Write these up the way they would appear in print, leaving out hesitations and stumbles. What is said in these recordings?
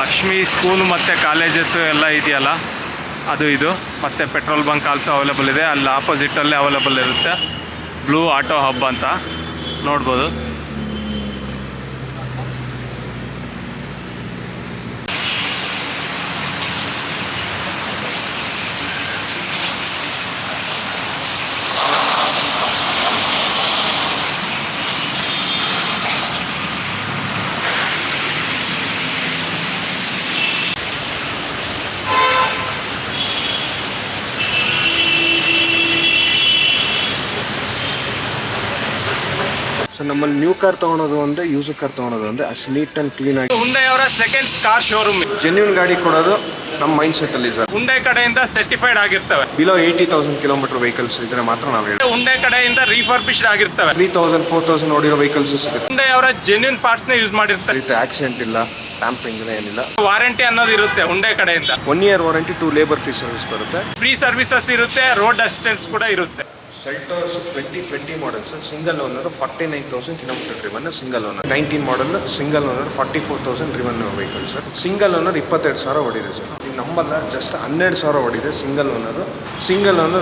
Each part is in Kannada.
ಲಕ್ಷ್ಮಿ ಸ್ಕೂಲ್ ಮತ್ತು ಕಾಲೇಜಸ್ಸು ಎಲ್ಲ ಇದೆಯಲ್ಲ ಅದು ಇದು, ಮತ್ತು ಪೆಟ್ರೋಲ್ ಬಂಕ್ ಆಲ್ಸೋ ಅವೈಲೇಬಲ್ ಇದೆ. ಅಲ್ಲಿ ಆಪೋಸಿಟಲ್ಲೇ ಅವೈಲೇಬಲ್ ಇರುತ್ತೆ ಬ್ಲೂ ಆಟೋ ಹಬ್ ಅಂತ ನೋಡ್ಬೋದು. ಸೊ ನಮ್ಮಲ್ಲಿ ನ್ಯೂ ಕಾರ್ ತೊಗೊಳೋದು ಅಂದರೆ ಯೂಸ್ ಕಾರ್ ತೊಗೊಳೋದು ಅಂದರೆ ಅಷ್ಟು ನೀಟ್ ಆ್ಯಂಡ್ ಕ್ಲೀನ್ ಆಗಿ ಹುಂಡೈ ಅವರ ಸೆಕೆಂಡ್ ಕಾರ್ ಶೋರೂಮ್, ಜೆನ್ಯೂನ್ ಗಾಡಿ ಕೊಡೋದು ನಮ್ಮ ಮೈಂಡ್ ಸೆಟ್ಟಲ್ಲಿ ಸರ್. ಹುಂಡೈ ಕಡೆಯಿಂದ ಸರ್ಟಿಫೈಡ್ ಆಗಿರ್ತವೆ. ಬಿಲೋ 80,000 ಕಿಲೋಮೀಟರ್ ವೆಹಿಕಲ್ಸ್ ಇದ್ರೆ ಮಾತ್ರ ನಾವು ಹೇಳಿ. ಹುಂಡೈ ಕಡೆಯಿಂದ ರೀಫರ್ಬಿಶ್ಡ್ ಆಗಿರ್ತವೆ. 3,000 4,000 ನೋಡಿರೋ ವೆಹಿಕಲ್ಸ್ ಸಿಗುತ್ತೆ. ಹುಂಡೈ ಅವರ ಜೆನ್ಯೂನ್ ಪಾರ್ಟ್ಸ್ನ ಯೂಸ್ ಮಾಡಿರ್ತಾರೆ. ಆಕ್ಸಿಡೆಂಟ್ ಇಲ್ಲ, ಟ್ಯಾಂಪರಿಂಗ್ ಏನಿಲ್ಲ. ವಾರಂಟಿ ಅನ್ನೋದು ಇರುತ್ತೆ ಹುಂಡೈ ಕಡೆಯಿಂದ. 1 year warranty, 2 labour free service ಬರುತ್ತೆ. ಫ್ರೀ ಸರ್ವಿಸಸ್ ಇರುತ್ತೆ, ರೋಡ್ ಅಸಿಸ್ಟೆನ್ಸ್ ಕೂಡ ಇರುತ್ತೆ. Seltos 2020 models single owner 49,000 kilometre driven single owner. 19 model single owner 44,000 driven vehicle sir. Single owner 22,000 ಹೊಡಿದೆ ಸರ್. ಈಗ ನಂಬಲ್ಲ ಜಸ್ಟ್ 12,000 ಹೊಡಿದೆ ಸಿಂಗಲ್ ಓನರ್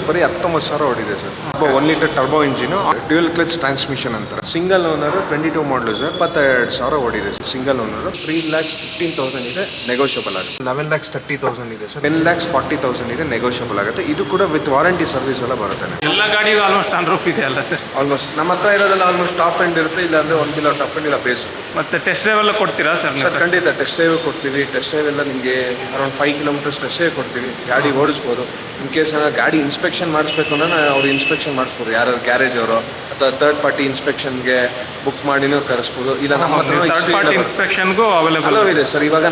ಬರೀ 19,000 ಹೊಡಿದೆ sir. 1 litre turbo engine, dual clutch transmission ಅಂತಾರೆ. ಸಿಂಗಲ್ ಓನರ್ 22 ಮಾಡಲ್ ಸರ್, 22,000 ಹೊಡಿದೆ ಸರ್. ಸಿಂಗಲ್ ಓನರ್ 3,15,000 ಇದೆ, ನೆಗೋಷಿಯಬಲ್ ಆಗುತ್ತೆ. 11,30,000 ಇದೆ ಸರ್. 10,40,000 ಇದೆ, ನೆಗೋಷಿಯಬಲ್ ಆಗುತ್ತೆ. ಇದು ಕೂಡ ವಿತ್ ವಾರಂಟಿ ಸರ್ವಿಸ್ ಎಲ್ಲ ಬರುತ್ತೆ. ಎಲ್ಲ ಗಾಡಿಗೂ ಆಲ್ಮೋಸ್ಟ್ ಸನ್ ರೂಫ್ ಇದೆ ಅಲ್ಲ ಸರ್? ಆಲ್ಮೋಸ್ಟ್ ನಮ್ಮ ಹತ್ರ ಇರೋದಲ್ಲ ಆಲ್ಮೋಸ್ಟ್ ಟಾಪ್ ಎಂಡ್ ಇರುತ್ತೆ, ಇಲ್ಲಾಂದ್ರೆ 1 ಕಿಲೋ ಟಾಪ್ ಎಂಡ್ ಇಲ್ಲ ಬೇಸ್. ಮತ್ತೆ ಟೆಸ್ಟ್ ಡ್ರೈವ್ ಎಲ್ಲ ಕೊಡ್ತೀರಾ ಸರ್? ಸರ್ ಖಂಡಿತ ಟೆಸ್ಟ್ ಡ್ರೈವ್ ಕೊಡ್ತೀವಿ. ಟೆಸ್ಟ್ ಡ್ರೈವ್ ಎಲ್ಲ ನಿಮಗೆ ಅರೌಂಡ್ 5 ಕಿಲೋಮೀಟರ್ಸ್ ಟೆಸ್ಟ್ ಡ್ರೈವ್ ಕೊಡ್ತೀವಿ. ಗಾಡಿ ಓಡಿಸ್ಬೋದು. ಇನ್ ಕೇಸ್ ಗಾಡಿ ಇನ್ಸ್ಪೆಕ್ಷನ್ ಮಾಡಿಸ್ಬೇಕು ಅಂದ್ರೆ ಅವ್ರು ಇನ್ಸ್ಪೆಕ್ಷನ್ ಮಾಡಿಸ್ಬೋದು. ಯಾರು ಗ್ಯಾರೇಜ್ ಅವರು ಅಥವಾ ಥರ್ಡ್ ಪಾರ್ಟಿ ಇನ್ಸ್ಪೆಕ್ಷನ್ಗೆ ಬುಕ್ ಮಾಡಿನೂ ಕರೆಸ್ಬೋದು. ಇಲ್ಲ ನಮ್ಮ ಥರ್ಡ್ ಪಾರ್ಟಿ ಇನ್ಸ್ಪೆಕ್ಷನ್ಗೂ ಅವೈಲೇಬಲ್ ಇದೆ ಸರ್. ಇವಾಗ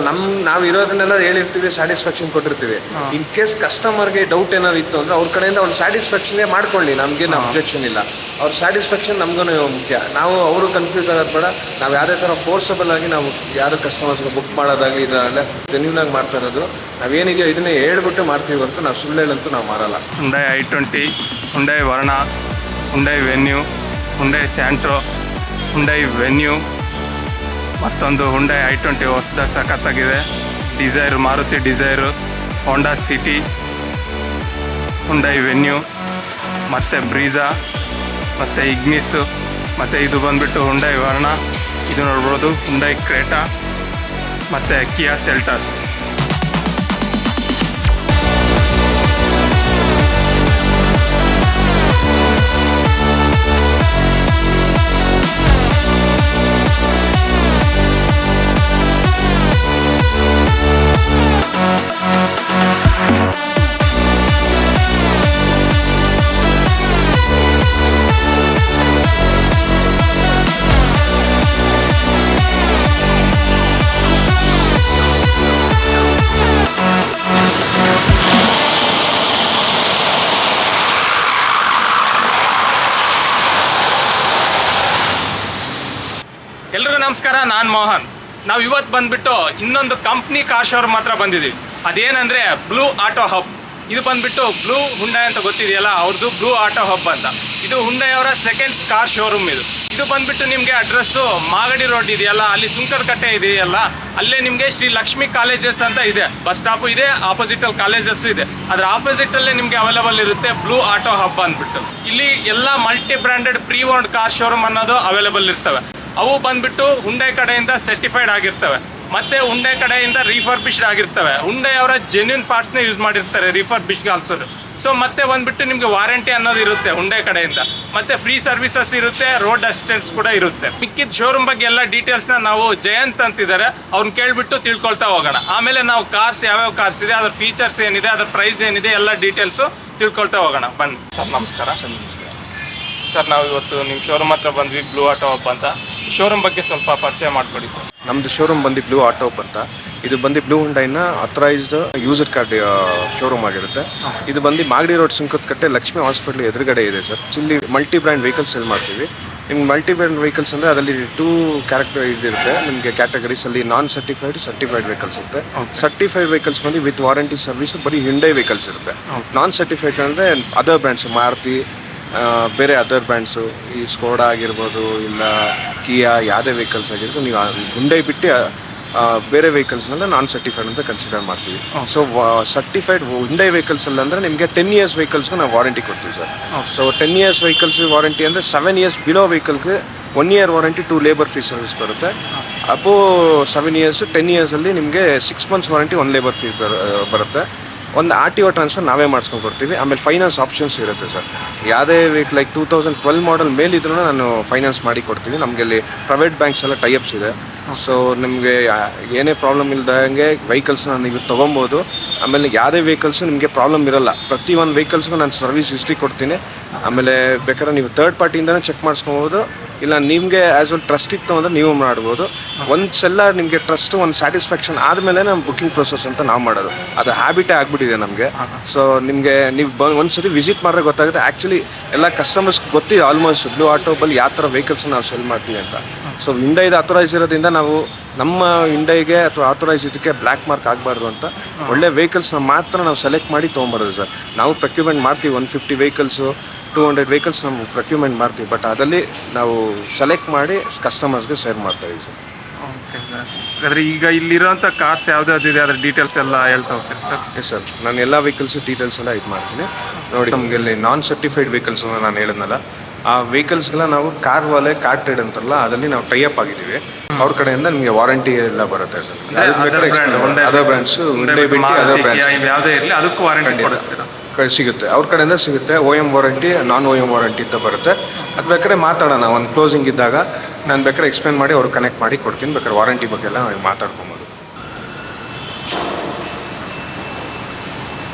ನಾವು ಇರೋದನ್ನೆಲ್ಲ ಹೇಳಿರ್ತೀವಿ, ಸ್ಯಾಟಿಸ್ಫ್ಯಾಕ್ಷನ್ ಕೊಟ್ಟಿರ್ತೀವಿ. ಇನ್ ಕೇಸ್ ಕಸ್ಟಮರ್ಗೆ ಡೌಟ್ ಏನಾದ್ರು ಇತ್ತು ಅಂದರೆ ಅವ್ರ ಕಡೆಯಿಂದ ಅವ್ರು ಸ್ಯಾಟಿಸ್ಫ್ಯಾಕ್ಷನ್ಗೆ ಮಾಡ್ಕೊಳ್ಳಿ, ನಮಗೇನು ಅಬ್ಜೆಕ್ಷನ್ ಇಲ್ಲ. ಅವ್ರ ಸ್ಯಾಟಿಸ್ಫ್ಯಾಕ್ಷನ್ ನಮಗೂ ಮುಖ್ಯ. ನಾವು ಅವರು ಕನ್ಫ್ಯೂಸ್ ಆಗೋದು ಬೇಡ. ನಾವು ಯಾವುದೇ ಥರ ಫೋರ್ಸಬಲ್ ಆಗಿ ನಾವು ಯಾರು ಕಸ್ಟಮರ್ಸ್ಗೆ ಬುಕ್ ಮಾಡೋದಾಗಲಿ ಇದರಲ್ಲ ಜೆನ್ಯೂನ್ ಆಗಿ ಮಾಡ್ತಾ ಇರೋದು. ನಾವೇನಿದೆಯೋ ಇದನ್ನೇ ಹೇಳ್ಬಿಟ್ಟು ಮಾಡ್ತೀವಿ ಹೊರತು ನಾವು ಸುಳ್ಳು ಹೇಳಂತೂ ನಾವು ಮಾರಲ್ಲ. Hyundai i20, Hyundai Verna, Hyundai Venue, Hyundai Santro, Hyundai Venue, ಮತ್ತೊಂದು ಹುಂಡೈ i20 ಹೊಸದಾಗಿ ಸಖತ್ತಾಗಿದೆ. Dzire, Maruti Dzire, Honda City, Hyundai Venue, ಮತ್ತು ಬ್ರೀಜಾ, ಮತ್ತು ಇಗ್ನಿಸ್ಸು, ಮತ್ತು ಇದು ಬಂದುಬಿಟ್ಟು ಹುಂಡೈ ವರ್ಣ. ಇದು ನೋಡ್ಬೋದು ಹುಂಡೈ ಕ್ರೇಟಾ ಮತ್ತು ಕಿಯಾ ಸೆಲ್ಟಾಸ್. ಎಲ್ರಿಗೂ ನಮಸ್ಕಾರ, ನಾನು ಮೋಹನ್. ನಾವು ಇವತ್ತು ಬಂದುಬಿಟ್ಟು ಇನ್ನೊಂದು ಕಂಪ್ನಿ ಕಾರ್ ಶೋರೂಮ್ ಮಾತ್ರ ಬಂದಿದ್ದೀವಿ. ಅದೇನೆಂದರೆ ಬ್ಲೂ ಆಟೋ ಹಬ್. ಇದು ಬಂದುಬಿಟ್ಟು ಬ್ಲೂ ಹುಂಡೈ ಅಂತ ಗೊತ್ತಿದೆಯಲ್ಲ, ಅವ್ರದ್ದು ಬ್ಲೂ ಆಟೋ ಹಬ್ ಅಂತ. ಇದು ಹುಂಡೈ ಅವರ ಸೆಕೆಂಡ್ ಕಾರ್ ಶೋರೂಮ್. ಇದು ಬಂದುಬಿಟ್ಟು ನಿಮಗೆ ಅಡ್ರೆಸ್ಸು ಮಾಗಡಿ ರೋಡ್ ಇದೆಯಲ್ಲ, ಅಲ್ಲಿ ಸುಂಕದಕಟ್ಟೆ ಇದೆಯಲ್ಲ, ಅಲ್ಲೇ ನಿಮಗೆ ಶ್ರೀ ಲಕ್ಷ್ಮಿ ಕಾಲೇಜಸ್ ಅಂತ ಇದೆ. ಬಸ್ ಸ್ಟಾಪು ಇದೆ, ಆಪೋಸಿಟಲ್ಲಿ ಕಾಲೇಜಸ್ಸು ಇದೆ. ಅದರ ಆಪೋಸಿಟಲ್ಲೇ ನಿಮಗೆ ಅವೈಲೇಬಲ್ ಇರುತ್ತೆ ಬ್ಲೂ ಆಟೋ ಹಬ್ ಅಂದ್ಬಿಟ್ಟು. ಇಲ್ಲಿ ಎಲ್ಲ multi branded pre owned car showroom ಅನ್ನೋದು ಅವೈಲೇಬಲ್ ಇರ್ತವೆ. ಅವು ಬಂದುಬಿಟ್ಟು ಹುಂಡೈ ಕಡೆಯಿಂದ ಸರ್ಟಿಫೈಡ್ ಆಗಿರ್ತವೆ, ಮತ್ತು ಹುಂಡೈ ಕಡೆಯಿಂದ ರೀಫರ್ಬಿಶ್ಡ್ ಆಗಿರ್ತವೆ. ಹುಂಡೈ ಅವರ ಜೆನ್ಯೂನ್ ಪಾರ್ಟ್ಸ್ನೇ ಯೂಸ್ ಮಾಡಿರ್ತಾರೆ ರೀಫರ್ಬಿಶ್ಡ್ಗೆ ಆಲ್ಸೋ. ಸೊ ಮತ್ತೆ ಬಂದುಬಿಟ್ಟು ನಿಮಗೆ ವಾರಂಟಿ ಅನ್ನೋದು ಇರುತ್ತೆ ಹುಂಡೈ ಕಡೆಯಿಂದ, ಮತ್ತು ಫ್ರೀ ಸರ್ವಿಸಸ್ ಇರುತ್ತೆ, ರೋಡ್ ಅಸಿಸ್ಟೆನ್ಸ್ ಕೂಡ ಇರುತ್ತೆ. ಮಿಕ್ಕಿದ ಶೋರೂಮ್ ಬಗ್ಗೆ ಎಲ್ಲ ಡೀಟೇಲ್ಸ್ನ ನಾವು ಜಯಂತ್ ಅಂತಿದ್ದಾರೆ, ಅವ್ರನ್ನ ಕೇಳಿಬಿಟ್ಟು ತಿಳ್ಕೊಳ್ತಾ ಹೋಗೋಣ. ಆಮೇಲೆ ನಾವು ಕಾರ್ಸ್ ಯಾವ್ಯಾವ ಕಾರ್ಸ್ ಇದೆ, ಅದ್ರ ಫೀಚರ್ಸ್ ಏನಿದೆ, ಅದ್ರ ಪ್ರೈಸ್ ಏನಿದೆ, ಎಲ್ಲ ಡೀಟೇಲ್ಸು ತಿಳ್ಕೊಳ್ತಾ ಹೋಗೋಣ. ಬನ್ನಿ ಸರ್. ನಮಸ್ಕಾರ ಸರ್. ನಾವು ಇವತ್ತು ನಿಮ್ಮ ಶೋರೂಮ್ ಹತ್ರ ಬಂದ್ವಿ, ಬ್ಲೂ ಆಟೋ ಹಬ್ ಅಂತ. ಶೋರೂಮ್ ಬಗ್ಗೆ ಸ್ವಲ್ಪ ಪರಿಚಯ ಮಾಡಿಕೊಡಿ ಸರ್. ನಮ್ಮದು ಶೋರೂಮ್ ಬಂದು ಬ್ಲೂ ಆಟೋ ಹಬ್ ಅಂತ. ಇದು ಬಂದು ಬ್ಲೂ ಹುಂಡೈನ ಅಥರೈಸ್ಡ್ ಯೂಸರ್ ಕಾರ್ಡ್ ಶೋರೂಮ್ ಆಗಿರುತ್ತೆ. ಇದು ಬಂದು ಮಾಗಡಿ ರೋಡ್ ಸುಂಕದಕಟ್ಟೆ ಲಕ್ಷ್ಮಿ ಹಾಸ್ಪಿಟಲ್ ಎದುರುಗಡೆ ಇದೆ ಸರ್. ಇಲ್ಲಿ ಮಲ್ಟಿ ಬ್ರ್ಯಾಂಡ್ ವೆಹಿಕಲ್ಸ್ ಸೆಲ್ ಮಾಡ್ತೀವಿ. ನಿಮ್ಗೆ ಮಲ್ಟಿ ಬ್ರ್ಯಾಂಡ್ ವೆಹಿಕಲ್ಸ್ ಅಂದರೆ ಅದರಲ್ಲಿ 2 ಕ್ಯಾರೆಕ್ಟರ್ ಇದಿರುತ್ತೆ ನಿಮಗೆ ಕ್ಯಾಟಗರೀಸಲ್ಲಿ. ನಾನ್ ಸರ್ಟಿಫೈಡ್ ವೆಹಿಕಲ್ಸ್ ಇರುತ್ತೆ. ಸರ್ಟಿಫೈಡ್ ವೆಹಿಕಲ್ಸ್ ಬಂದು ವಿತ್ ವಾರಂಟಿ ಸರ್ವಿಸ್ ಬರೀ ಹುಂಡೈ ವೆಹಿಕಲ್ಸ್ ಇರುತ್ತೆ. ನಾನ್ ಸರ್ಟಿಫೈಡ್ ಅಂದರೆ ಅದರ್ ಬ್ರ್ಯಾಂಡ್ಸ್, ಮಾರುತಿ, ಬೇರೆ ಅದರ್ ಬ್ರ್ಯಾಂಡ್ಸು, ಈ ಸ್ಕೋಡಾ ಆಗಿರ್ಬೋದು, ಇಲ್ಲ ಕಿಯಾ, ಯಾವುದೇ ವೆಹಿಕಲ್ಸ್ ಆಗಿರ್ಬೋದು, ನೀವು ಹುಂಡೈ ಬಿಟ್ಟು ಬೇರೆ ವೆಹಿಕಲ್ಸ್ನೆಲ್ಲ ನಾನ್ ಸರ್ಟಿಫೈಡ್ ಅಂತ ಕನ್ಸಿಡರ್ ಮಾಡ್ತೀವಿ. ಸೊ ಸರ್ಟಿಫೈಡ್ Hyundai ವೆಹಿಕಲ್ಸ್ ಅಲ್ಲಿ ಅಂದರೆ ನಿಮಗೆ 10 years ವೆಹಿಕಲ್ಸ್ಗೆ ನಾವು ವಾರಂಟಿ ಕೊಡ್ತೀವಿ sir. So 10 years vehicles warranty ಅಂದರೆ 7 years ಬಿಲೋ ವೆಹಿಕಲ್ಗೆ 1 year warranty 2 labour fee service ಬರುತ್ತೆ. ಅಪೋ 7 years 10 yearsಲ್ಲಿ ನಿಮಗೆ 6 months ವಾರಂಟಿ 1 ಲೇಬರ್ ಫೀ ಬರುತ್ತೆ. ಒಂದು RTO ಟ್ರಾನ್ಸ್ಫರ್ ನಾವೇ ಮಾಡಿಸ್ಕೊಂಡು ಕೊಡ್ತೀವಿ. ಆಮೇಲೆ ಫೈನಾನ್ಸ್ ಆಪ್ಷನ್ಸ್ ಇರುತ್ತೆ ಸರ್. ಯಾವುದೇ ವೆಹಿಕಲ್ ಲೈಕ್ 2012 ಮಾಡಲ್ ಮೇಲಿದ್ರೂ ನಾನು ಫೈನಾನ್ಸ್ ಮಾಡಿ ಕೊಡ್ತೀವಿ. ನಮಗೆ ಅಲ್ಲಿ ಪ್ರೈವೇಟ್ ಬ್ಯಾಂಕ್ಸ್ ಎಲ್ಲ ಟೈಅಪ್ಸ್ ಇದೆ. ಸೊ ನಿಮಗೆ ಏನೇ ಪ್ರಾಬ್ಲಮ್ ಇಲ್ದಂಗೆ ವೆಹಿಕಲ್ಸ್ನ ನೀವು ತೊಗೊಬೋದು. ಆಮೇಲೆ ಯಾವುದೇ ವೆಹಿಕಲ್ಸು ನಿಮಗೆ ಪ್ರಾಬ್ಲಮ್ ಇರೋಲ್ಲ. ಪ್ರತಿ ಒಂದು ವೆಹಿಕಲ್ಸ್ಗೂ ನಾನು ಸರ್ವಿಸ್ ಹಿಸ್ಟ್ರಿ ಕೊಡ್ತೀನಿ. ಆಮೇಲೆ ಬೇಕಾದ್ರೆ ನೀವು ಥರ್ಡ್ ಪಾರ್ಟಿಯಿಂದನೇ ಚೆಕ್ ಮಾಡಿಸ್ಕೊಬೋದು, ಇಲ್ಲ ನಿಮಗೆ ಆ್ಯಸ್ ವೆಲ್ ಟ್ರಸ್ಟ್ ಇತ್ತು ಅಂದರೆ ನೀವು ಮಾಡ್ಬೋದು. ಒಂದ್ಸಲ ನಿಮಗೆ ಟ್ರಸ್ಟ್ ಒಂದು ಸ್ಯಾಟಿಸ್ಫ್ಯಾಕ್ಷನ್ ಆದಮೇಲೆ ನಮ್ಮ ಬುಕ್ಕಿಂಗ್ ಪ್ರೊಸೆಸ್ ಅಂತ ನಾವು ಮಾಡೋದು. ಅದು ಹ್ಯಾಬಿಟೇ ಆಗಿಬಿಟ್ಟಿದೆ ನಮಗೆ. ಸೊ ನಿಮಗೆ ನೀವು ಒಂದ್ಸತಿ ವಿಸಿಟ್ ಮಾಡಿದ್ರೆ ಗೊತ್ತಾಗುತ್ತೆ. ಆ್ಯಕ್ಚುಲಿ ಎಲ್ಲ ಕಸ್ಟಮರ್ಸ್ ಗೊತ್ತಿದೆ ಆಲ್ಮೋಸ್ಟ್ ಬ್ಲೂ ಆಟೋಬಲ್ಲಿ ಯಾವ ಥರ ವೆಹಿಕಲ್ಸ್ ನಾವು ಸೆಲ್ ಮಾಡ್ತೀವಿ ಅಂತ. ಸೊ Hyundai ಅಥರೈಸ್ ಇರೋದ್ರಿಂದ ನಾವು ನಮ್ಮ Hyundaiಗೆ ಅಥವಾ ಆಥರೈಸ್ ಇದಕ್ಕೆ ಬ್ಲ್ಯಾಕ್ ಮಾರ್ಕ್ ಆಗಬಾರ್ದು ಅಂತ ಒಳ್ಳೆ ವೆಹಿಕಲ್ಸ್ನ ಮಾತ್ರ ನಾವು ಸೆಲೆಕ್ಟ್ ಮಾಡಿ ತೊಗೊಂಬರೋದು ಸರ್. ನಾವು ಪ್ರೊಕ್ಯೂರ್ಮೆಂಟ್ ಮಾಡ್ತೀವಿ 150 ವೆಹಿಕಲ್ಸು 200 ವೆಹಿಕಲ್ಸ್ ನಾವು ಪ್ರೊಕ್ಯೂರ್ಮೆಂಟ್ ಮಾಡ್ತೀವಿ. ಬಟ್ ಅದರಲ್ಲಿ ನಾವು ಸೆಲೆಕ್ಟ್ ಮಾಡಿ ಕಸ್ಟಮರ್ಸ್ಗೆ ಶೇರ್ ಮಾಡ್ತಾಯಿದ್ದೀವಿ ಸರ್. Okay sir. ಹಾಗಾದರೆ ಈಗ ಇಲ್ಲಿರೋಂಥ ಕಾರ್ಸ್ ಯಾವುದ್ಯಾವ್ದಿದೆ ಅದರ ಡೀಟೇಲ್ಸ್ ಎಲ್ಲ ಹೇಳ್ತಾ ಹೋಗ್ತೀನಿ ಸರ್. ಎಸ್ ಸರ್, ನಾನು ಎಲ್ಲ ವೆಹಿಕಲ್ಸು ಡೀಟೇಲ್ಸ್ ಎಲ್ಲ ಇದು ಮಾಡ್ತೀನಿ ನೋಡಿ. ನಮಗೆ ಇಲ್ಲಿ ನಾನ್ ಸರ್ಟಿಫೈಡ್ ವೆಹಿಕಲ್ಸ್ ನಾನು ಹೇಳಿದ್ನಲ್ಲ, ಆ ವೆಹಿಕಲ್ಸ್ಗೆಲ್ಲ ನಾವು ಕಾರ್ ಟ್ರೇಡ್ ಅಂತಾರಲ್ಲ, ಅದರಲ್ಲಿ ನಾವು ಟೈಅಪ್ ಆಗಿದ್ದೀವಿ. ಅವ್ರ ಕಡೆಯಿಂದ ನಿಮಗೆ ವಾರಂಟಿ ಎಲ್ಲ ಬರುತ್ತೆ ಸರ್. ಅದರ್ ಬ್ರ್ಯಾಂಡ್ಸು ಯಾವುದೇ ಇರಲಿ ಅದಕ್ಕೂ ವಾರಂಟಿ ಕೊಡಿಸ್ತೀರಾ? ಸಿಗುತ್ತೆ, ಅವ್ರ ಕಡೆಯಿಂದ ಸಿಗುತ್ತೆ. OEM ವಾರಂಟಿ, ನಾನ್ OEM ವಾರಂಟಿ ಅಂತ ಬರುತ್ತೆ. ಅದು ಬೇಕಾದ್ರೆ ಮಾತಾಡೋಣ, ಒಂದು ಕ್ಲೋಸಿಂಗ್ ಇದ್ದಾಗ ನಾನು ಬೇಕಾದ್ರೆ ಎಕ್ಸ್ಪ್ಲೇನ್ ಮಾಡಿ ಅವ್ರು ಕನೆಕ್ಟ್ ಮಾಡಿ ಕೊಡ್ತೀನಿ. ಬೇಕಾದ್ರೆ ವಾರಂಟಿ ಬಗ್ಗೆ ಎಲ್ಲ ನಾವು ಮಾತಾಡ್ಕೊಬೋದು.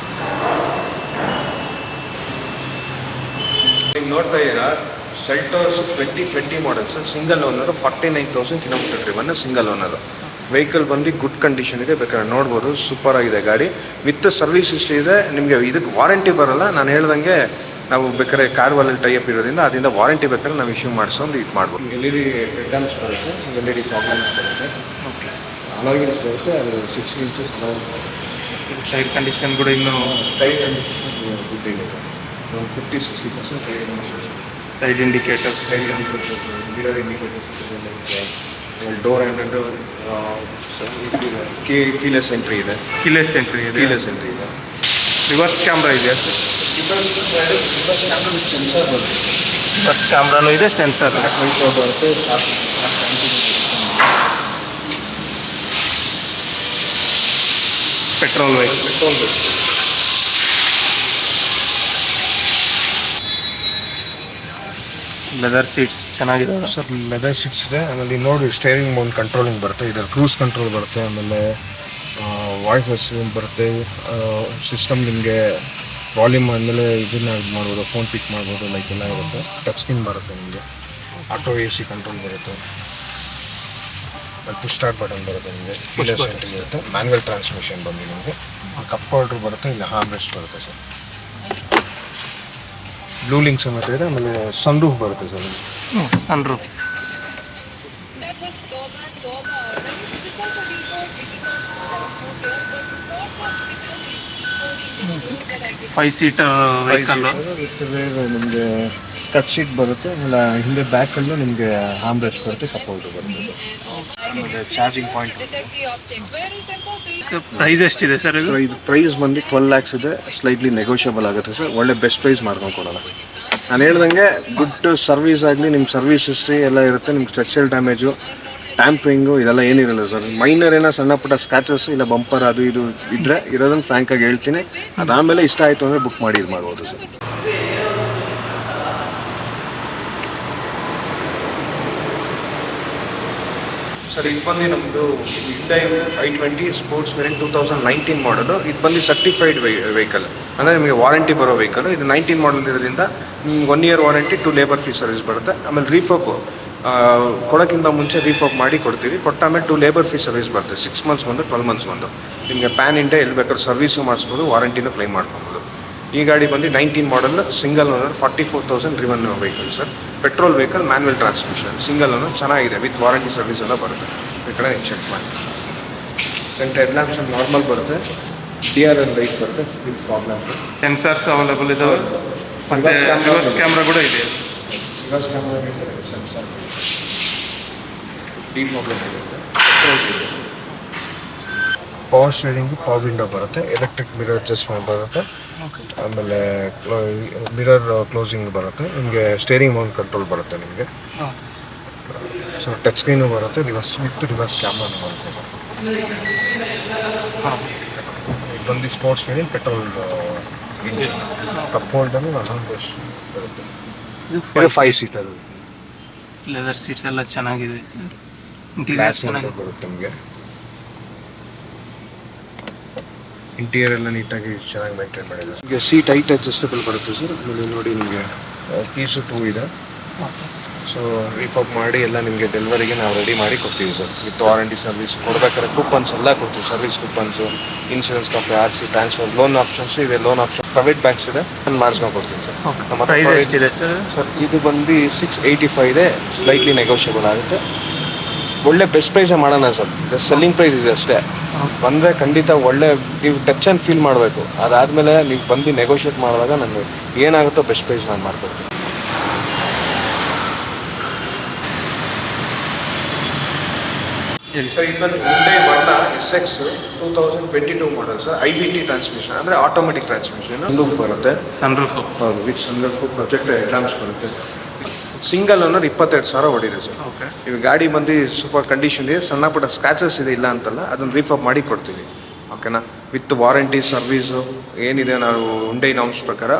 ಈಗ ನೋಡ್ತಾ ಇದ್ದೀರಾ Seltos 2020 models, single owner, 49,000 kilometre driven, single owner. Vehicle ಬಂದು ಗುಡ್ ಕಂಡೀಷನ್ ಇದೆ, ಬೇಕಾದ್ರೆ ನೋಡ್ಬೋದು. ಸೂಪರ್ ಆಗಿದೆ ಗಾಡಿ, ವಿತ್ ಸರ್ವಿಸ್ ಹಿಸ್ಟ್ರಿ ಇದೆ. ನಿಮಗೆ ಇದಕ್ಕೆ ವಾರಂಟಿ ಬರೋಲ್ಲ. ನಾನು ಹೇಳ್ದಂಗೆ ನಾವು ಬೇಕಾದ್ರೆ ಕಾರ್ವಲ್ಲಿ ಟೈಅಪ್ ಇರೋದ್ರಿಂದ ಅದರಿಂದ ವಾರಂಟಿ ಬೇಕಾದ್ರೆ ನಾವು ಇಶ್ಯೂ ಮಾಡಿಸೋದು ಇದು ಮಾಡ್ಬೋದು. LED ರಿಟರ್ನ್ಸ್ ಬರುತ್ತೆ, LED ಫಾಗ್ ಲ್ಯಾಂಪ್ಸ್ ಬರುತ್ತೆ, ಓಕೆ, ಅಲಾಯ್ಸ್ ಬರುತ್ತೆ. ಅದು 6 inches ಟೈರ್ ಕಂಡೀಷನ್ ಕೂಡ ಇನ್ನೂ ಟೈರ್ ಕಂಡೀಷನ್ ಗುಡ್ ಇದೆ sir. 50-60% tyre condition. Side indicators, mirror indicators, door hand keyless entry ಇದೆ. ಕೀಲೆಸ್ ಎಂಟ್ರಿ ಇದೆ. ರಿವರ್ಸ್ ಕ್ಯಾಮ್ರಾ ಇದೆಯಾ ಸರ್? ರಿವರ್ಸ್ ಕ್ಯಾಮ್ರಾನು ಇದೆ, ಸೆನ್ಸರ್ ಬರುತ್ತೆ. Petrol vehicle. ಲೆದರ್ ಸೀಟ್ಸ್ ಚೆನ್ನಾಗಿದೆ ಸರ್. ಲೆದರ್ ಸೀಟ್ಸ್ ಇದೆ. ಆಮೇಲೆ ನೋಡಿ ಸ್ಟೇರಿಂಗ್ ಮೌಂಟ್ ಕಂಟ್ರೋಲಿಂಗ್ ಬರುತ್ತೆ, ಇದರಲ್ಲಿ ಕ್ರೂಸ್ ಕಂಟ್ರೋಲ್ ಬರುತ್ತೆ. ಆಮೇಲೆ ವಾಯ್ಸ್ ಅಸಿಸ್ಟೆಂಟ್ ಬರುತ್ತೆ. ಸಿಸ್ಟಮ್ ನಿಮಗೆ ವಾಲ್ಯೂಮ್ ಆದಮೇಲೆ ಇದನ್ನು ಇದು ಮಾಡ್ಬೋದು, ಫೋನ್ ಪಿಕ್ ಮಾಡ್ಬೋದು, ಲೈಕ್ ಎಲ್ಲ ಇರುತ್ತೆ. ಟಚ್ ಸ್ಕ್ರೀನ್ ಬರುತ್ತೆ ನಿಮಗೆ. ಆಟೋ AC ಕಂಟ್ರೋಲ್ ಬರುತ್ತೆ. ಪುಷ್ ಸ್ಟಾರ್ಟ್ ಬಟನ್ ಬರುತ್ತೆ ನಿಮಗೆ. ಕೀಲೆಸ್ ಎಂಟ್ರಿ ಇರುತ್ತೆ. ಮ್ಯಾನ್ಯುವಲ್ ಟ್ರಾನ್ಸ್ಮಿಷನ್ ಬಂದು ನಿಮಗೆ ಕಪ್ ಹೋಲ್ಡರ್ ಬರುತ್ತೆ. ಇಲ್ಲಿ ಹಾರ್ಮ್ ರೆಸ್ಟ್ ಬರುತ್ತೆ ಸರ್. ಬ್ಲೂ ಲಿಂಕ್ ಸಮೇತ ಇದೆ. ಆಮೇಲೆ ಸನ್ ರೂಫ್ ಬರುತ್ತೆ ಸರ್. Sun roof 5 seater vehicle. ನಿಮಗೆ ಟಚ್ ಸೀಟ್ ಬರುತ್ತೆ. ಆಮೇಲೆ ಹಿಂದೆ ಬ್ಯಾಕಲ್ಲೂ ನಿಮಗೆ ಹಾರ್ಮ್ ರೆಸ್ಟ್ ಬರುತ್ತೆ, ಕಪ್ ಹೋಲ್ಡರ್ ಬರುತ್ತೆ. ಆಮೇಲೆ ಚಾರ್ಜಿಂಗ್ ಪಾಯಿಂಟ್. ಪ್ರೈಸ್ ಎಷ್ಟಿದೆ ಸರ್ ಇದು? ಇದು ಪ್ರೈಸ್ ಬಂದು 12 lakhs ಇದೆ. ಸ್ಲೈಟ್ಲಿ ನೆಗೋಷಿಯಬಲ್ ಆಗುತ್ತೆ ಸರ್. ಒಳ್ಳೆ ಬೆಸ್ಟ್ ಪ್ರೈಸ್ ಮಾಡ್ಕೊಂಡು ಕೊಡೋಣ. ನಾನು ಹೇಳ್ದಂಗೆ ಗುಡ್ ಸರ್ವಿಸ್ ಆಗಲಿ, ನಿಮ್ಮ ಸರ್ವಿಸ್ ಹಿಸ್ಟ್ರಿ ಎಲ್ಲ ಇರುತ್ತೆ. ನಿಮ್ಗೆ ಸ್ಟ್ರಕ್ಚರಲ್ ಡ್ಯಾಮೇಜು, ಟ್ಯಾಂಪ್ರಿಂಗು ಇದೆಲ್ಲ ಏನಿರಲ್ಲ ಸರ್. ಮೈನರ್ ಏನೋ ಸಣ್ಣ ಪುಟ್ಟ ಸ್ಕ್ರಾಚಸ್ ಇಲ್ಲ ಬಂಪರ್ ಅದು ಇದು ಇದ್ದರೆ ಇರೋದನ್ನು ಫ್ರ್ಯಾಂಕಾಗಿ ಹೇಳ್ತೀನಿ. ಅದಾದಮೇಲೆ ಇಷ್ಟ ಆಯಿತು ಅಂದರೆ ಬುಕ್ ಮಾಡಿ ಇದು ಮಾಡ್ಬೋದು ಸರ್. ಸರ್ ಇದು ಬಂದು ನಮ್ಮದು Hyundai i20 ಸ್ಪೋರ್ಟ್ಸ್ ವೇರಿಯಂಟ್ 2019 ಮಾಡಲು. ಇದು ಬಂದು ಸರ್ಟಿಫೈಡ್ ವೆಹಿಕಲ್, ಅಂದರೆ ನಿಮಗೆ ವಾರಂಟಿ ಬರೋ ವೆಹಿಕಲ್. ಇದು 19 ಮಾಡಲ್ ಇರೋದ್ರಿಂದ ನಿಮ್ಗೆ 1 year warranty, 2 labour fee service ಬರುತ್ತೆ. ಆಮೇಲೆ ರೀಫೋಪ್ ಕೊಡೋಕ್ಕಿಂತ ಮುಂಚೆ ರೀಫೋಪ್ ಮಾಡಿ ಕೊಡ್ತೀವಿ. ಕೊಟ್ಟ ಆಮೇಲೆ 2 ಲೇಬರ್ ಫೀ ಸರ್ವಿಸ್ ಬರುತ್ತೆ. 6 months ಒಂದು, 12 months ಒಂದು. ನಿಮಗೆ ಪ್ಯಾನ್ ಇಂಡಿಯಾ ಎಲ್ಲಿ ಬೇಕಾದ್ರೂ ಸರ್ವಿಸು ಮಾಡಿಸ್ಬೋದು, ವಾರಂಟಿನೂ ಕ್ಲೈಮ್ ಮಾಡ್ಕೊಬೋದು. ಈ ಗಾಡಿ ಬಂದು 19 model, single owner, 44,000 driven vehicle sir. Petrol vehicle, manual transmission, single owner, ಚೆನ್ನಾಗಿದೆ. ವಿತ್ ವಾರಂಟಿ ಸರ್ವಿಸ್ ಎಲ್ಲ ಬರುತ್ತೆ. ಈ ಕಡೆ ಚೆಕ್ ಮಾಡಿ. ಫ್ರಂಟ್ ಹೆಡ್ ಲ್ಯಾಂಪ್ಸ್ ನಾರ್ಮಲ್ ಬರುತ್ತೆ. DRL ಲೈಟ್ ಬರುತ್ತೆ with fog lamp. Sensors available ಇದಾವೆ. ಮತ್ತು ರಿವರ್ಸ್ ಕ್ಯಾಮ್ರಾ ಕೂಡ ಇದೆ. Reverse camera sensor, defog lamp ಇರುತ್ತೆ. ಪವರ್ ಸ್ಟೀರಿಂಗ್, ಪವರ್ ವಿಂಡೋ ಬರುತ್ತೆ, ಎಲೆಕ್ಟ್ರಿಕ್ ಮಿರರ್ ಅಡ್ಜಸ್ಟ್ಮೆಂಟ್ ಬರುತ್ತೆ, ಆಮೇಲೆ ಮಿರರ್ ಕ್ಲೋಸಿಂಗ್ ಬರುತ್ತೆ, ನಿಮಗೆ ಸ್ಟೇರಿಂಗ್ ಮೌಂಟ್ ಕಂಟ್ರೋಲ್ ಬರುತ್ತೆ ನಿಮಗೆ. ಸೊ ಟಚ್ ಸ್ಕ್ರೀನು ಬರುತ್ತೆ, ರಿವರ್ಸ್ ಕ್ಯಾಮ್ರಾನು ಬರುತ್ತೆ. ಇದು ಬಂದು sports variant petrol engine. Cup holder ಬರುತ್ತೆ. ಇದು 5 ಸೀಟರ್ ಲೆದರ್ ಸೀಟ್ಸ್ ಎಲ್ಲ ಚೆನ್ನಾಗಿದೆ. ಗ್ಲಾಸ್ ಬರುತ್ತೆ ನಿಮಗೆ. ಇಂಟೀರಿಯರ್ ಎಲ್ಲ ನೀಟಾಗಿ ಚೆನ್ನಾಗಿ ಮೇಂಟೈನ್ ಮಾಡಿದ್ದಾರೆ. ಈಗ ಸೀಟ್ ಹೈಟ್ ಅಡ್ಜಸ್ಟಬಲ್ ಬರುತ್ತೆ ಸರ್. ಆಮೇಲೆ ನೋಡಿ ನಿಮಗೆ ಕೀಸು 2 ಇದೆ. ಸೊ ರೀಫಾರ್ಮ್ ಮಾಡಿ ಎಲ್ಲ ನಿಮಗೆ ಡೆಲಿವರಿಗೆ ನಾವು ರೆಡಿ ಮಾಡಿ ಕೊಡ್ತೀವಿ ಸರ್. ವಿತ್ ವಾರಂಟಿ ಸರ್ವಿಸ್ ಕೊಡ್ಬೇಕಾದ್ರೆ ಕೂಪನ್ಸ್ ಎಲ್ಲ ಕೊಡ್ತೀವಿ. Service coupons, insurance copy, RC, transfer, loan options ಇದೆ. ಲೋನ್ ಆಪ್ಷನ್ ಪ್ರೈವೇಟ್ ಬ್ಯಾಂಕ್ಸ್ ಇದೆ, ನಾನು ಮಾಡಿಸ್ಕೊಂಡು ಕೊಡ್ತೀನಿ ಸರ್. ಪ್ರೈಸ್ ಎಷ್ಟಿದೆ ಸರ್? ಸರ್ ಇದು ಬಂದು 685 ಇದೆ, ಸ್ಲೈಟ್ಲಿ ನೆಗೋಷಿಯಬಲ್ ಆಗುತ್ತೆ. ಒಳ್ಳೆ ಬೆಸ್ಟ್ ಪ್ರೈಸೇ ಮಾಡೋಣ ಸರ್. ಜಸ್ಟ್ ಸೆಲ್ಲಿಂಗ್ ಪ್ರೈಸ್ ಇದೆ ಅಷ್ಟೇ. ಬಂದರೆ ಖಂಡಿತ ಒಳ್ಳೆ ನೀವು ಟಚ್ ಆ್ಯಂಡ್ ಫೀಲ್ ಮಾಡಬೇಕು. ಅದಾದಮೇಲೆ ನೀವು ಬಂದು ನೆಗೋಷಿಯೇಟ್ ಮಾಡುವಾಗ ನನಗೆ ಏನಾಗುತ್ತೋ ಬೆಸ್ಟ್ ಪ್ರೈಸ್ ನಾನು ಮಾಡ್ಕೊಡ್ತೀನಿ. ಸರ್ ಇದು ಬಂದು Hyundai Verna SX 2022 model sir. IVT transmission ಅಂದರೆ ಆಟೋಮೆಟಿಕ್ ಟ್ರಾನ್ಸ್ಮಿಷನ್. ಸನ್ರೂಫ್ ಬರುತ್ತೆ. ಸನ್ರೂಫ್ ಹೌದು, ವಿತ್ ಸನ್ರೂಫ್, ಪ್ರೊಜೆಕ್ಟ್ ಎಕ್ಸಾಮ್ಸ್ ಬರುತ್ತೆ. ಸಿಂಗಲ್ ಓನರ್ 22,000 ಹೊಡಿದೆ ಸರ್. ಓಕೆ. ಈಗ ಗಾಡಿ ಬಂದು ಸೂಪರ್ ಕಂಡೀಷನ್ ಇದೆ, ಸಣ್ಣ ಪುಟ್ಟ ಸ್ಕ್ರಾಚಸ್ ಇದೆ ಇಲ್ಲ ಅಂತಲ್ಲ, ಅದನ್ನು ರೀಫಾರ್ಮ್ ಮಾಡಿ ಕೊಡ್ತೀವಿ. ಓಕೆನಾ? ವಿತ್ ವಾರಂಟಿ ಸರ್ವೀಸು ಏನಿದೆ, ನಾವು Hyundai ನಾಮ್ಸ್ ಪ್ರಕಾರ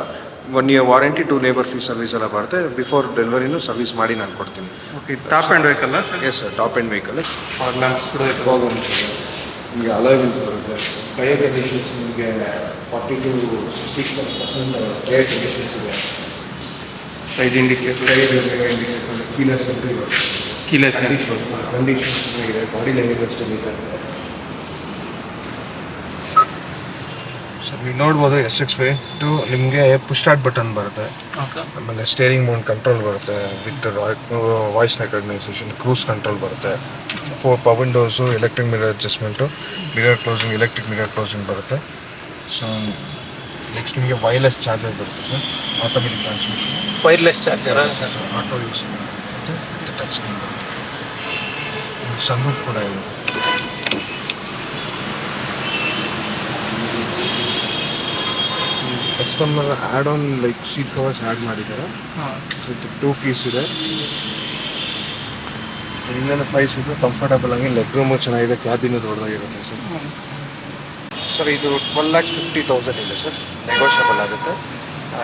1 year warranty, 2 labour fees service ಎಲ್ಲ ಬರುತ್ತೆ. ಬಿಫೋರ್ ಡೆಲಿವರಿನೂ ಸರ್ವಿಸ್ ಮಾಡಿ ನಾನು ಕೊಡ್ತೀನಿ. Okay. Top and vehicle sir? Yes sir, top and vehicle. Lamps ಕೂಡ ನಿಮಗೆ ಅಲಾಯ್ ವೀಲ್ಸ್ ಬರುತ್ತೆ. ಟೈರ್ ಕಂಡೀಷನ್ಸ್ ನಿಮಗೆ 40 to 60% ಟೈರ್ ಕಂಡೀಷನ್ಸ್ ಇದೆ. ಸೈಡ್ ಇಂಡಿಕೇಟರ್, ಕೀಲೆಸ್ ಕಂಡೀಷನ್ಸ್ ಇದೆ. ಬಾಡಿ ಲೈನಿಂಗ್ ಅಷ್ಟೇ ಇದೆ ಸರ್. ನೀವು ನೋಡ್ಬೋದು SX ವೇರಿಯಂಟು ನಿಮಗೆ ಪುಷ್ ಸ್ಟಾರ್ಟ್ ಬಟನ್ ಬರುತ್ತೆ. ಆಮೇಲೆ ಸ್ಟೇರಿಂಗ್ ಮೌಂಟ್ ಕಂಟ್ರೋಲ್ ಬರುತ್ತೆ with voice recognisation, cruise control ಬರುತ್ತೆ. 4 power windows, electric mirror adjustment, mirror closing, electric mirror closing ಬರುತ್ತೆ. ಸೊ ನೆಕ್ಸ್ಟ್ ನಿಮಗೆ ವೈರ್ಲೆಸ್ ಚಾರ್ಜರ್ ಬರುತ್ತೆ sir. Automatic transmission, wireless charger sir. Auto use ಬರುತ್ತೆ. ಟಚ್ ಸ್ಕ್ರೀನ್ ಬರುತ್ತೆ. ಸನ್ರೂಫ್ ಕೂಡ ಇದೆ. Customer add on like seat covers add ಮಾಡಿದ್ದಾರೆ. ವಿತ್ 2 ಕೀಸ್ ಇದೆ. ಇನ್ನೇನು 5 ಸೀಟು ಕಂಫರ್ಟಬಲ್ ಆಗಿ, ಲೆಗ್ ರೂಮು ಚೆನ್ನಾಗಿದೆ, ಕ್ಯಾಬಿನು ದೊಡ್ಡದಾಗಿರುತ್ತೆ ಸರ್. ಸರ್ ಇದು 12,50,000 ಇದೆ ಸರ್. ನೆಗೋಷಿಯಬಲ್ ಆಗುತ್ತೆ.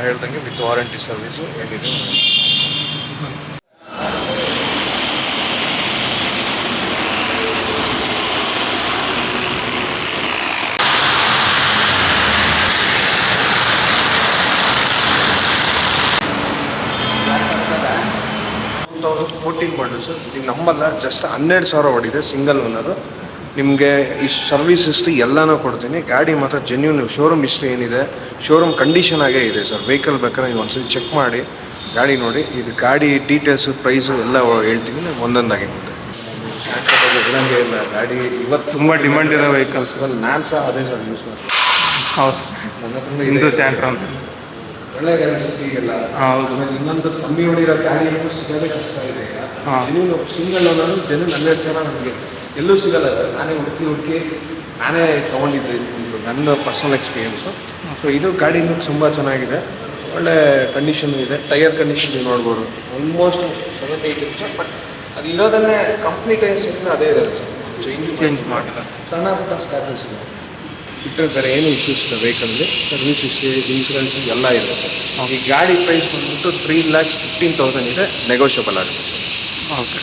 ಹೇಳ್ದಂಗೆ ವಿತ್ ವಾರಂಟಿ ಸರ್ವಿಸು ಏನಿದೆ. ಮಾಡಲು ಸರ್. ನೀವು ನಂಬಲ್ಲ, ಜಸ್ಟ್ 12,000 ಹೊಡಿದೆ, ಸಿಂಗಲ್ ಓನರು. ನಿಮಗೆ ಈ ಸರ್ವಿಸ್ ಹಿಸ್ಟ್ರಿ ಎಲ್ಲನೂ ಕೊಡ್ತೀನಿ. ಗಾಡಿ ಮಾತ್ರ ಜೆನ್ಯೂನ್. ಶೋರೂಮ್ ಹಿಸ್ಟ್ರಿ ಏನಿದೆ, ಶೋರೂಮ್ ಕಂಡೀಷನ್ ಆಗೇ ಇದೆ ಸರ್. ವೆಹಿಕಲ್ ಬೇಕಾದ್ರೆ ನೀವು ಒಂದ್ಸರಿ ಚೆಕ್ ಮಾಡಿ ಗಾಡಿ ನೋಡಿ. ಇದು ಗಾಡಿ ಡೀಟೇಲ್ಸು, ಪ್ರೈಸು ಎಲ್ಲ ಹೇಳ್ತೀನಿ ಒಂದೊಂದಾಗಿ. ಮುಂದೆ ಇರೋಂಗೆ ಇಲ್ಲ ಗಾಡಿ. ಇವತ್ತು ತುಂಬ ಡಿಮ್ಯಾಂಡ್ ಇರೋ ವೆಹಿಕಲ್ಸ್. ನಾನು ಸಹ ಅದೇ ಸರ್ ಯೂಸ್ ಮಾಡ್ತೀನಿ. ಹೌದು, ನನ್ನ ಹತ್ರ ಹಿಂದೂ ಸ್ಯಾಂಟ್ರಾನ್ ಒಳ್ಳೆ ಗಾಡಿ ಸಿಟಿಗೆಲ್ಲ. ಹೌದು. ಇನ್ನೊಂದು ಕಮ್ಮಿ ಹೊಡಿರೋ ಗಾಡಿ ಸಿಗೋದೇ ಕಷ್ಟ ಇದೆ. ಜೆನ್ಯೂನ್ ಸಿಂಗಲ್ ಓನರು ಜೆನ್ಯೂನ್ 12,000 ನನಗೆ ಎಲ್ಲೂ ಸಿಗಲ್ಲ ಸರ್. ನಾನೇ ಹುಡುಕಿ ನಾನೇ ತೊಗೊಂಡಿದ್ದೆ. ನನ್ನ ಪರ್ಸನಲ್ ಎಕ್ಸ್ಪೀರಿಯೆನ್ಸು. ಸೊ ಇದು ಗಾಡಿನೂ ತುಂಬ ಚೆನ್ನಾಗಿದೆ, ಒಳ್ಳೆ ಕಂಡೀಷನ್ ಇದೆ. ಟೈರ್ ಕಂಡೀಷನ್ ನೀವು ನೋಡ್ಬೋದು, ಆಲ್ಮೋಸ್ಟ್ 7-8 ಇಂಚ್. ಬಟ್ ಅದು ಇರೋದನ್ನೇ ಕಂಪ್ನಿ ಟೈರ್ಸ್ ಅದೇ ಇರೋದು ಸರ್. ಚೇಂಜ್ ಮಾಡಿಲ್ಲ. ಸಣ್ಣ ಪುಟ್ಟ ಸ್ಕ್ರಾಚಸ್ ಇದೆ ಬಿಟ್ಟರೆ ಬೇರೆ ಏನು ಇಶ್ಯೂಸ್ ಇಲ್ಲ. ವೆಹಿಕಲ್ಗೆ ಸರ್ವಿಸ್ ಹಿಸ್ಟ್ರಿ, ಇನ್ಶೂರೆನ್ಸ್ ಎಲ್ಲ ಇದೆ ಸರ್. ಈ ಗಾಡಿ ಪ್ರೈಸ್ ಬಂದ್ಬಿಟ್ಟು 3,15,000 ಇದೆ, ನೆಗೋಷಿಯಬಲ್ ಆಗುತ್ತೆ sir. Okay.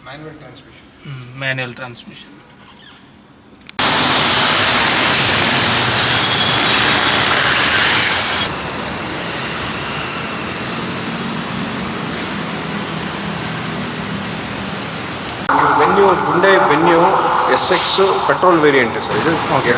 Manual transmission. Manual transmission. Hyundai Venue SX petrol variant sir. ಇದು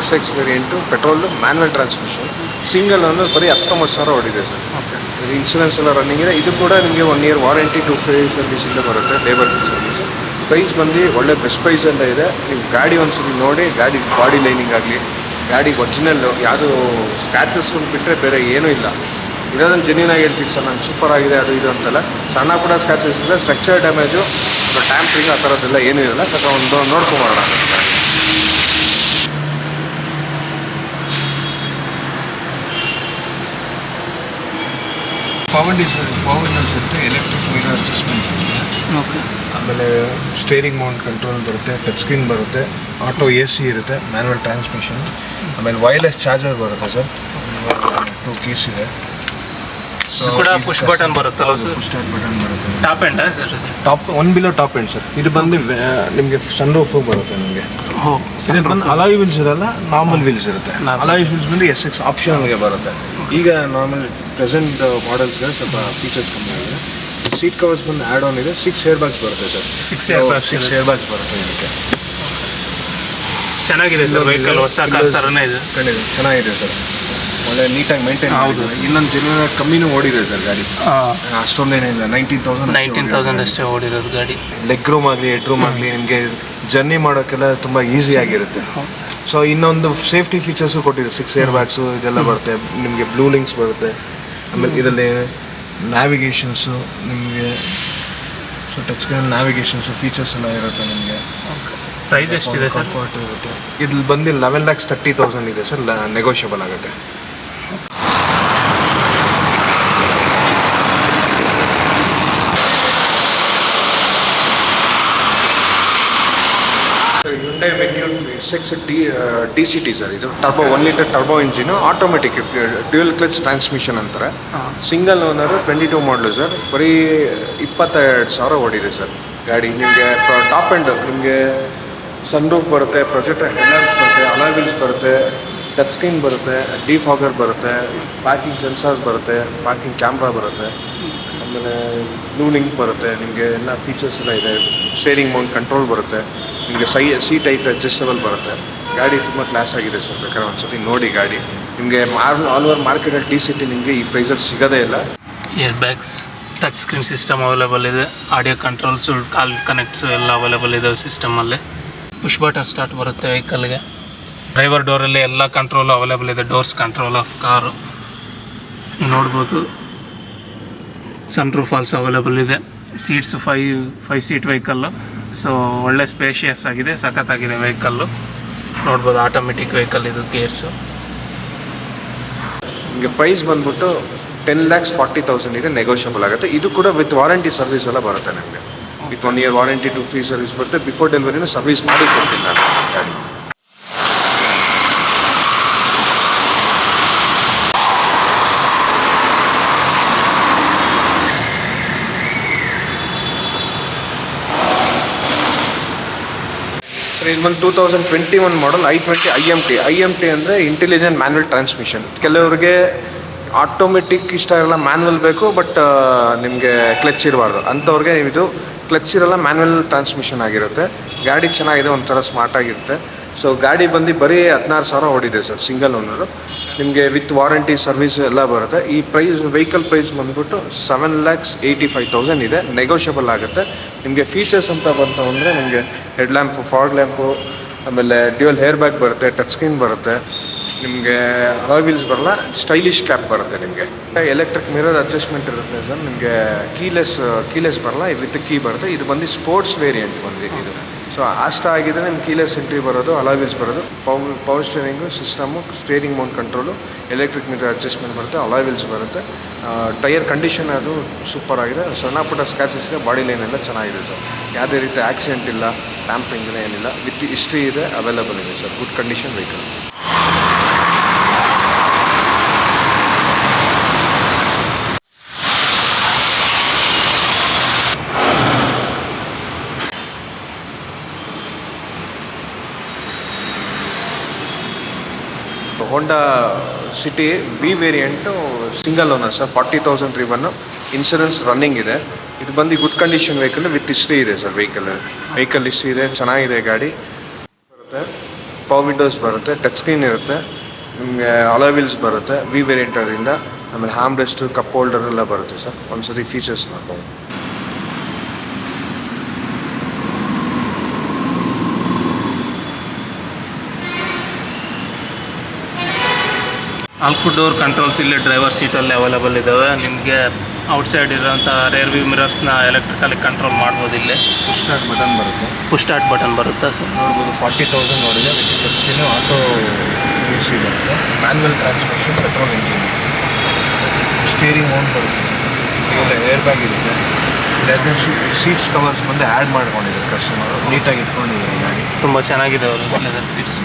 SX variant petrol manual transmission. Single owner ಬರೀ 19,000 ಹೊಡಿದೆ ಸರ್. ಓಕೆ. ಇನ್ಶೂರೆನ್ಸ್ ಎಲ್ಲ ರನ್ನಿಂಗ್ ಇದೆ. ಇದು ಕೂಡ ನಿಮಗೆ 1 year ವಾರಂಟಿ, 2 ಫ್ರೀ ಸರ್ವಿಸಿಂದ ಬರುತ್ತೆ, ಲೇಬರ್ ಫೀಸ್ ಸರ್ವಿಸ್. ಪ್ರೈಸ್ ಬಂದು ಒಳ್ಳೆ ಬೆಸ್ಟ್ ಪ್ರೈಸ್ ಎಲ್ಲ ಇದೆ. ನೀವು ಗಾಡಿ ಒಂದ್ಸರಿ ನೋಡಿ, ಗಾಡಿ ಬಾಡಿ ಲೈನಿಂಗ್ ಆಗಲಿ, ಗಾಡಿ ಒರಿಜಿನಲ್ಲು ಯಾವುದು ಸ್ಕ್ರ್ಯಾಚಸ್ ಬಿಟ್ಟರೆ ಬೇರೆ ಏನೂ ಇಲ್ಲ. ಇರೋದನ್ನು ಜೆನ್ಯೂನ್ ಆಗಿ ಹೇಳ್ತೀವಿ ಸರ್. ನಾನು ಸೂಪರ್ ಆಗಿದೆ ಅದು ಇದು ಅಂತಲ್ಲ. ಸಣ್ಣ ಪುಟ್ಟ ಸ್ಕ್ರ್ಯಾಚಸ್ ಇದೆ, ಸ್ಟ್ರಕ್ಚರ್ ಡ್ಯಾಮೇಜು, ಟ್ಯಾಂಪ್ರಿಂಗ್ ಆ ಥರದ್ದೆಲ್ಲ ಏನೂ ಇರಲ್ಲ. ಒಂದು ನೋಡ್ಕೊಂಬರೋಣ. ಪವರ್ ವಿಂಡೋಸ್ ಇರುತ್ತೆ, ಎಲೆಕ್ಟ್ರಿಕ್ ಮಿರರ್ ಅಡ್ಜಸ್ಟ್ಮೆಂಟ್ ಇರುತ್ತೆ, ಓಕೆ. ಆಮೇಲೆ ಸ್ಟೇರಿಂಗ್ ಮೌಂಟ್ ಕಂಟ್ರೋಲ್ ಬರುತ್ತೆ, ಟಚ್ ಸ್ಕ್ರೀನ್ ಬರುತ್ತೆ, ಆಟೋ AC ಇರುತ್ತೆ, ಮ್ಯಾನ್ಯಲ್ ಟ್ರಾನ್ಸ್ಮಿಷನ್, ಆಮೇಲೆ ವೈರ್ಲೆಸ್ ಚಾರ್ಜರ್ ಬರುತ್ತೆ ಸರ್, 2 ಕೀಸ್ ಇದೆ. ಇದು ಕೂಡ push button ಬರುತ್ತಲ್ಲ ಸರ್? ಪುಷ್ ಸ್ಟಾರ್ಟ್ ಬಟನ್ ಬರುತ್ತೆ. Top end sir? Top one below top end sir. ಇದು ಬಂದು ನಿಮಗೆ ಸನ್ ರೂಫು ಬರುತ್ತೆ ನಿಮಗೆ. ಇದು ಬಂದು ಅಲಾಯ್ ವೀಲ್ಸ್ ಇರಲ್ಲ, ನಾರ್ಮಲ್ ವೀಲ್ಸ್ ಇರುತ್ತೆ. ಅಲಾಯ್ ವೀಲ್ಸ್ ಬಂದು SX ಆಪ್ಷನಲ್ಗೆ ಬರುತ್ತೆ. ಈಗ ನಾರ್ಮಲ್ ಪ್ರೆಸೆಂಟ್ ಮಾಡೆಲ್ಸ್ಗೆ ಸ್ವಲ್ಪ ಫೀಚರ್ಸ್ ಕಮ್ಮಿ ಆಗಿದೆ. ಸೀಟ್ ಕವರ್ಸ್ ಬಂದು ಆ್ಯಡ್ ಆನ್ ಇದೆ, 6 ಏರ್ ಬ್ಯಾಗ್ಸ್ ಬರುತ್ತೆ ಸರ್. 6 ಏರ್ ಬ್ಯಾಗ್ಸ್ ಬರುತ್ತೆ ಇದಕ್ಕೆ. ಚೆನ್ನಾಗಿದೆ ಸರ್ ವೆಹಿಕಲ್, ಹೊಸ ಕಾರ್ ಥರನೇ ಇದೆ. ಖಂಡಿತ ಚೆನ್ನಾಗಿದೆ ಸರ್, ಒಳ್ಳೆ ನೀಟಾಗಿ ಮೇಂಟೈನ್ ಮಾಡಿದ್ದಾರೆ. ಇನ್ನೊಂದು ಜನ ಕಮ್ಮಿನೂ ಓಡಿದೆ ಸರ್ ಗಾಡಿ, ಅಷ್ಟೊಂದೇನಿಲ್ಲ. 19,000 ಅಷ್ಟೇ ಓಡಿರೋದು ಗಾಡಿ. ಲೆಗ್ ರೂಮ್ ಆಗಲಿ ಹೆಡ್ ರೂಮ್ ಆಗಲಿ ನಿಮಗೆ ಜರ್ನಿ ಮಾಡೋಕ್ಕೆಲ್ಲ ತುಂಬ ಈಸಿ ಆಗಿರುತ್ತೆ. ಸೊ ಇನ್ನೊಂದು ಸೇಫ್ಟಿ ಫೀಚರ್ಸು ಕೊಟ್ಟಿದೆ, 6 ಏರ್ ಬ್ಯಾಗ್ಸು ಇದೆಲ್ಲ ಬರುತ್ತೆ ನಿಮಗೆ. ಬ್ಲೂ ಲಿಂಕ್ಸ್ ಬರುತ್ತೆ, ಆಮೇಲೆ ಇದರಲ್ಲಿ ನ್ಯಾವಿಗೇಷನ್ಸು ನಿಮಗೆ, ಸೊ ಟಚ್ ಸ್ಕ್ರೀನ್ ನ್ಯಾವಿಗೇಷನ್ಸು ಫೀಚರ್ಸ್ ಎಲ್ಲ ಇರುತ್ತೆ ನಿಮಗೆ. ಪ್ರೈಸ್ ಎಷ್ಟಿದೆ ಸರ್? ಕಂಫರ್ಟ್ ಇರುತ್ತೆ. ಇದು ಬಂದು 11,30,000 ಇದೆ ಸರ್, ನೆಗೋಷಿಯಬಲ್ ಆಗುತ್ತೆ. Hyundai Venue SX DCT sir. ಇದು turbo 1 litre turbo engine, automatic dual clutch transmission ಅಂತಾರೆ. Single owner, 22 model sir. ಬರೀ 22,000 ಓಡಿದೆ ಸರ್ ಗಾಡಿ. ನಿಮಗೆ ಟಾಪ್ ಎಂಡ್ ನಿಮಗೆ ಸನ್ ರೂಫ್ ಬರುತ್ತೆ, ಪ್ರೊಜೆಕ್ಟರ್ ಹೆಡ್ಲ್ಯಾಂಪ್ಸ್ ಬರುತ್ತೆ, ಅಲಾಯ್ ವೀಲ್ಸ್ ಬರುತ್ತೆ, ಟಚ್ ಸ್ಕ್ರೀನ್ ಬರುತ್ತೆ, ಡಿಫಾಗರ್ ಬರುತ್ತೆ, ಪಾರ್ಕಿಂಗ್ ಸೆನ್ಸಾರ್ಸ್ ಬರುತ್ತೆ, ಪಾರ್ಕಿಂಗ್ ಕ್ಯಾಮ್ರಾ ಬರುತ್ತೆ, ಆಮೇಲೆ ಬ್ಲೂ ಲಿಂಕ್ ಬರುತ್ತೆ ನಿಮಗೆ. ಎಲ್ಲ ಫೀಚರ್ಸ್ ಎಲ್ಲ ಇದೆ. ಸ್ಟೇರಿಂಗ್ ಮೌಂಟ್ ಕಂಟ್ರೋಲ್ ಬರುತ್ತೆ ನಿಮಗೆ. ಸೀಟ್ ಹೈಟ್ ಅಡ್ಜಸ್ಟಬಲ್ ಬರುತ್ತೆ. ಗಾಡಿ ತುಂಬ ಕ್ಲಾಸ್ ಆಗಿದೆ ಸರ್, ಬೇಕಾದ್ರೆ ಒಂದ್ಸತಿ ನೋಡಿ ಗಾಡಿ. ನಿಮಗೆ ಆಲ್ ಓವರ್ ಮಾರ್ಕೆಟಲ್ಲಿ DCT ನಿಮಗೆ ಈ ಪ್ರೈಸಲ್ಲಿ ಸಿಗೋದೇ ಇಲ್ಲ. Air bags, touch screen system available ಇದೆ, ಆಡಿಯೋ ಕಂಟ್ರೋಲ್ಸು, ಕಾಲ್ ಕನೆಕ್ಟ್ಸು ಎಲ್ಲ ಅವೈಲೇಬಲ್ ಇದಾವೆ ಸಿಸ್ಟಮಲ್ಲಿ. ಪುಷ್ ಬಟನ್ ಸ್ಟಾರ್ಟ್ ಬರುತ್ತೆ ವೆಹಿಕಲ್ಗೆ. ಡ್ರೈವರ್ ಡೋರಲ್ಲಿ ಎಲ್ಲ ಕಂಟ್ರೋಲು ಅವೈಲೇಬಲ್ ಇದೆ, ಡೋರ್ಸ್ ಕಂಟ್ರೋಲ್ ಆಫ್ ಕಾರು ನೋಡ್ಬೋದು. ಸನ್ ರೂಫ್ ಆಲ್ಸೋ ಅವೈಲೇಬಲ್ ಇದೆ. ಸೀಟ್ಸು 5 ಸೀಟ್ ವೆಹಿಕಲ್ಲು, ಸೊ ಒಳ್ಳೆ ಸ್ಪೇಷಿಯಸ್ ಆಗಿದೆ, ಸಖತ್ತಾಗಿದೆ ವೆಹಿಕಲ್ಲು ನೋಡ್ಬೋದು. ಆಟೋಮೆಟಿಕ್ ವೆಹಿಕಲ್ ಇದು, ಗೇರ್ಸು. ನಿಮಗೆ ಪ್ರೈಸ್ ಬಂದ್ಬಿಟ್ಟು 10,40,000 ಇದೆ, ನೆಗೋಷಿಯಬಲ್ ಆಗುತ್ತೆ. ಇದು ಕೂಡ ವಿತ್ ವಾರಂಟಿ ಸರ್ವಿಸ್ ಎಲ್ಲ ಬರುತ್ತೆ ನಿಮಗೆ. With 1 year warranty, 2 free service ಬರುತ್ತೆ. ಬಿಫೋರ್ ಡೆಲಿವರಿನೂ ಸರ್ವಿಸ್ ಮಾಡಿ ಕೊಡ್ತೀನಿ ನಾನು ಗಾಡಿ. ಇದು ಬಂದು 2021 ಮಾಡಲ್ i20 IMT ಅಂದರೆ ಇಂಟೆಲಿಜೆಂಟ್ ಮ್ಯಾನ್ಯಲ್ ಟ್ರಾನ್ಸ್ಮಿಷನ್. ಕೆಲವರಿಗೆ ಆಟೋಮೆಟಿಕ್ ಇಷ್ಟ ಇರಲ್ಲ, ಮ್ಯಾನ್ಯಲ್ ಬೇಕು, ಬಟ್ ನಿಮಗೆ ಕ್ಲಚ್ ಇರಬಾರ್ದು ಅಂಥವ್ರಿಗೆ ಇದು ಕ್ಲಚ್ ಇರಲ್ಲ, ಮ್ಯಾನ್ಯಲ್ ಟ್ರಾನ್ಸ್ಮಿಷನ್ ಆಗಿರುತ್ತೆ. ಗಾಡಿ ಚೆನ್ನಾಗಿದೆ, ಒಂಥರ ಸ್ಮಾರ್ಟ್ ಆಗಿರುತ್ತೆ. ಸೊ ಗಾಡಿ ಬಂದು ಬರೀ 16,000 ಓಡಿದೆ ಸರ್, ಸಿಂಗಲ್ ಓನರು. ನಿಮಗೆ ವಿತ್ ವಾರಂಟಿ ಸರ್ವಿಸ್ ಎಲ್ಲ ಬರುತ್ತೆ. ಈ ಪ್ರೈಸ್ ವೆಹಿಕಲ್ ಪ್ರೈಸ್ ಬಂದ್ಬಿಟ್ಟು 7,85,000 ಇದೆ, ನೆಗೋಷಿಯಬಲ್ ಆಗುತ್ತೆ. ನಿಮಗೆ ಫೀಚರ್ಸ್ ಅಂತ ಬಂತು ಅಂದರೆ ನಿಮಗೆ ಹೆಡ್ ಲ್ಯಾಂಪು, ಫಾಗ್ ಲ್ಯಾಂಪು, ಆಮೇಲೆ ಡ್ಯೂಯಲ್ ಹೇರ್ ಬ್ಯಾಗ್ ಬರುತ್ತೆ, ಟಚ್ ಸ್ಕ್ರೀನ್ ಬರುತ್ತೆ, ನಿಮಗೆ ಅಲಾಯ್ ವೀಲ್ಸ್ ಬರಲ್ಲ, ಸ್ಟೈಲಿಶ್ ಕ್ಯಾಪ್ ಬರುತ್ತೆ ನಿಮಗೆ. ಎಲೆಕ್ಟ್ರಿಕ್ ಮಿರರ್ ಅಡ್ಜಸ್ಟ್ಮೆಂಟ್ ಇರುತ್ತೆ ಸರ್. ನಿಮಗೆ ಕೀಲೆಸ್ ಬರಲ್ಲ, ವಿತ್ ಕೀ ಬರುತ್ತೆ. ಇದು ಬಂದು ಸ್ಪೋರ್ಟ್ಸ್ ವೇರಿಯಂಟ್ ಬಂದಿದೆ ಇದು. ಸೊ ಅಷ್ಟ ಆಗಿದೆ ನಿಮ್ಗೆ ಕೀಲೆಸ್ ಎಂಟ್ರಿ ಬರೋದು, ಅಲಾಯ್ ವೀಲ್ಸ್ ಬರೋದು, power steering system, steering Mount control, electric mirror adjustment ಬರುತ್ತೆ, ಅಲಾಯ್ ವೀಲ್ಸ್ ಬರುತ್ತೆ. ಟೈರ್ ಕಂಡೀಷನ್ ಅದು ಸೂಪರ್ ಆಗಿದೆ. ಸಣ್ಣ ಪುಟ್ಟ ಸ್ಕ್ಯಾಚಸ್ಗೆ ಬಾಡಿ ಲೈನ್ ಎಲ್ಲ ಚೆನ್ನಾಗಿದೆ ಸರ್. ಯಾವುದೇ ರೀತಿ ಆಕ್ಸಿಡೆಂಟ್ ಇಲ್ಲ, ಟ್ಯಾಂಪರಿಂಗ್ ಏನಿಲ್ಲ, ವಿತ್ ಹಿಸ್ಟ್ರಿ ಇದೆ, ಅವೈಲೇಬಲ್ ಇದೆ sir. Good condition vehicle. Honda city B variant single owner sir, 40,000 ರಿವನ್ನು, ಇನ್ಶೂರೆನ್ಸ್ ರನ್ನಿಂಗ್ ಇದೆ. ಇದು ಬಂದು good condition vehicle with history ಇದೆ ಸರ್. ವೆಹಿಕಲ್ ಹಿಸ್ಟ್ರಿ ಇದೆ, ಚೆನ್ನಾಗಿದೆ ಗಾಡಿ ಬರುತ್ತೆ. ಪವರ್ ವಿಂಡೋಸ್ ಬರುತ್ತೆ, ಟಚ್ ಸ್ಕ್ರೀನ್ ಇರುತ್ತೆ, ನಿಮಗೆ ಅಲಾಯ್ ವೀಲ್ಸ್ ಬರುತ್ತೆ B ವೇರಿಯಂಟ್ ಅದರಿಂದ. ಆಮೇಲೆ ಹ್ಯಾಮ್ ರೆಸ್ಟು, ಕಪ್ ಹೋಲ್ಡರ್ ಎಲ್ಲ ಬರುತ್ತೆ ಸರ್. ಒಂದ್ಸತಿ ಫೀಚರ್ಸ್ ನೋಡ್ಬೋದು. ನಾಲ್ಕು ಡೋರ್ ಕಂಟ್ರೋಲ್ಸ್ ಇಲ್ಲಿ ಡ್ರೈವರ್ ಸೀಟಲ್ಲಿ ಅವೈಲೇಬಲ್ ಇದ್ದಾವೆ. ನಿಮಗೆ ಔಟ್ಸೈಡ್ ಇರೋಂಥ ರೇರ್ ವ್ಯೂ ಮಿರರ್ಸ್ನ ಎಲೆಕ್ಟ್ರಿಕಲಿ ಕಂಟ್ರೋಲ್ ಮಾಡ್ಬೋದು. ಇಲ್ಲಿ ಪುಷ್ ಸ್ಟಾರ್ಟ್ ಬಟನ್ ಬರುತ್ತೆ, ಪುಷ್ ಸ್ಟಾರ್ಟ್ ಬಟನ್ ಬರುತ್ತೆ ಸರ್. ನೋಡ್ಬೋದು. 40,000 ನೋಡಿದೆ, with touch screen, auto AC ಬರುತ್ತೆ, manual transmission, petrol engine, steering Mount ಬರುತ್ತೆ. ಡ್ಯೂಯಲ್ ಏರ್ ಬ್ಯಾಗ್ ಇರುತ್ತೆ. ಲೆದರ್ ಸೀಟ್ಸ್ ಕವರ್ಸ್ ಬಂದು ಆ್ಯಡ್ ಮಾಡ್ಕೊಂಡಿದ್ದಾರೆ ಕಸ್ಟಮರು, ನೀಟಾಗಿ ಇಟ್ಕೊಂಡಿದ್ದಾರೆ ಗಾಡಿ. ತುಂಬ ಚೆನ್ನಾಗಿದೆ ಅವರು ಲೆದರ್ ಸೀಟ್ಸ್.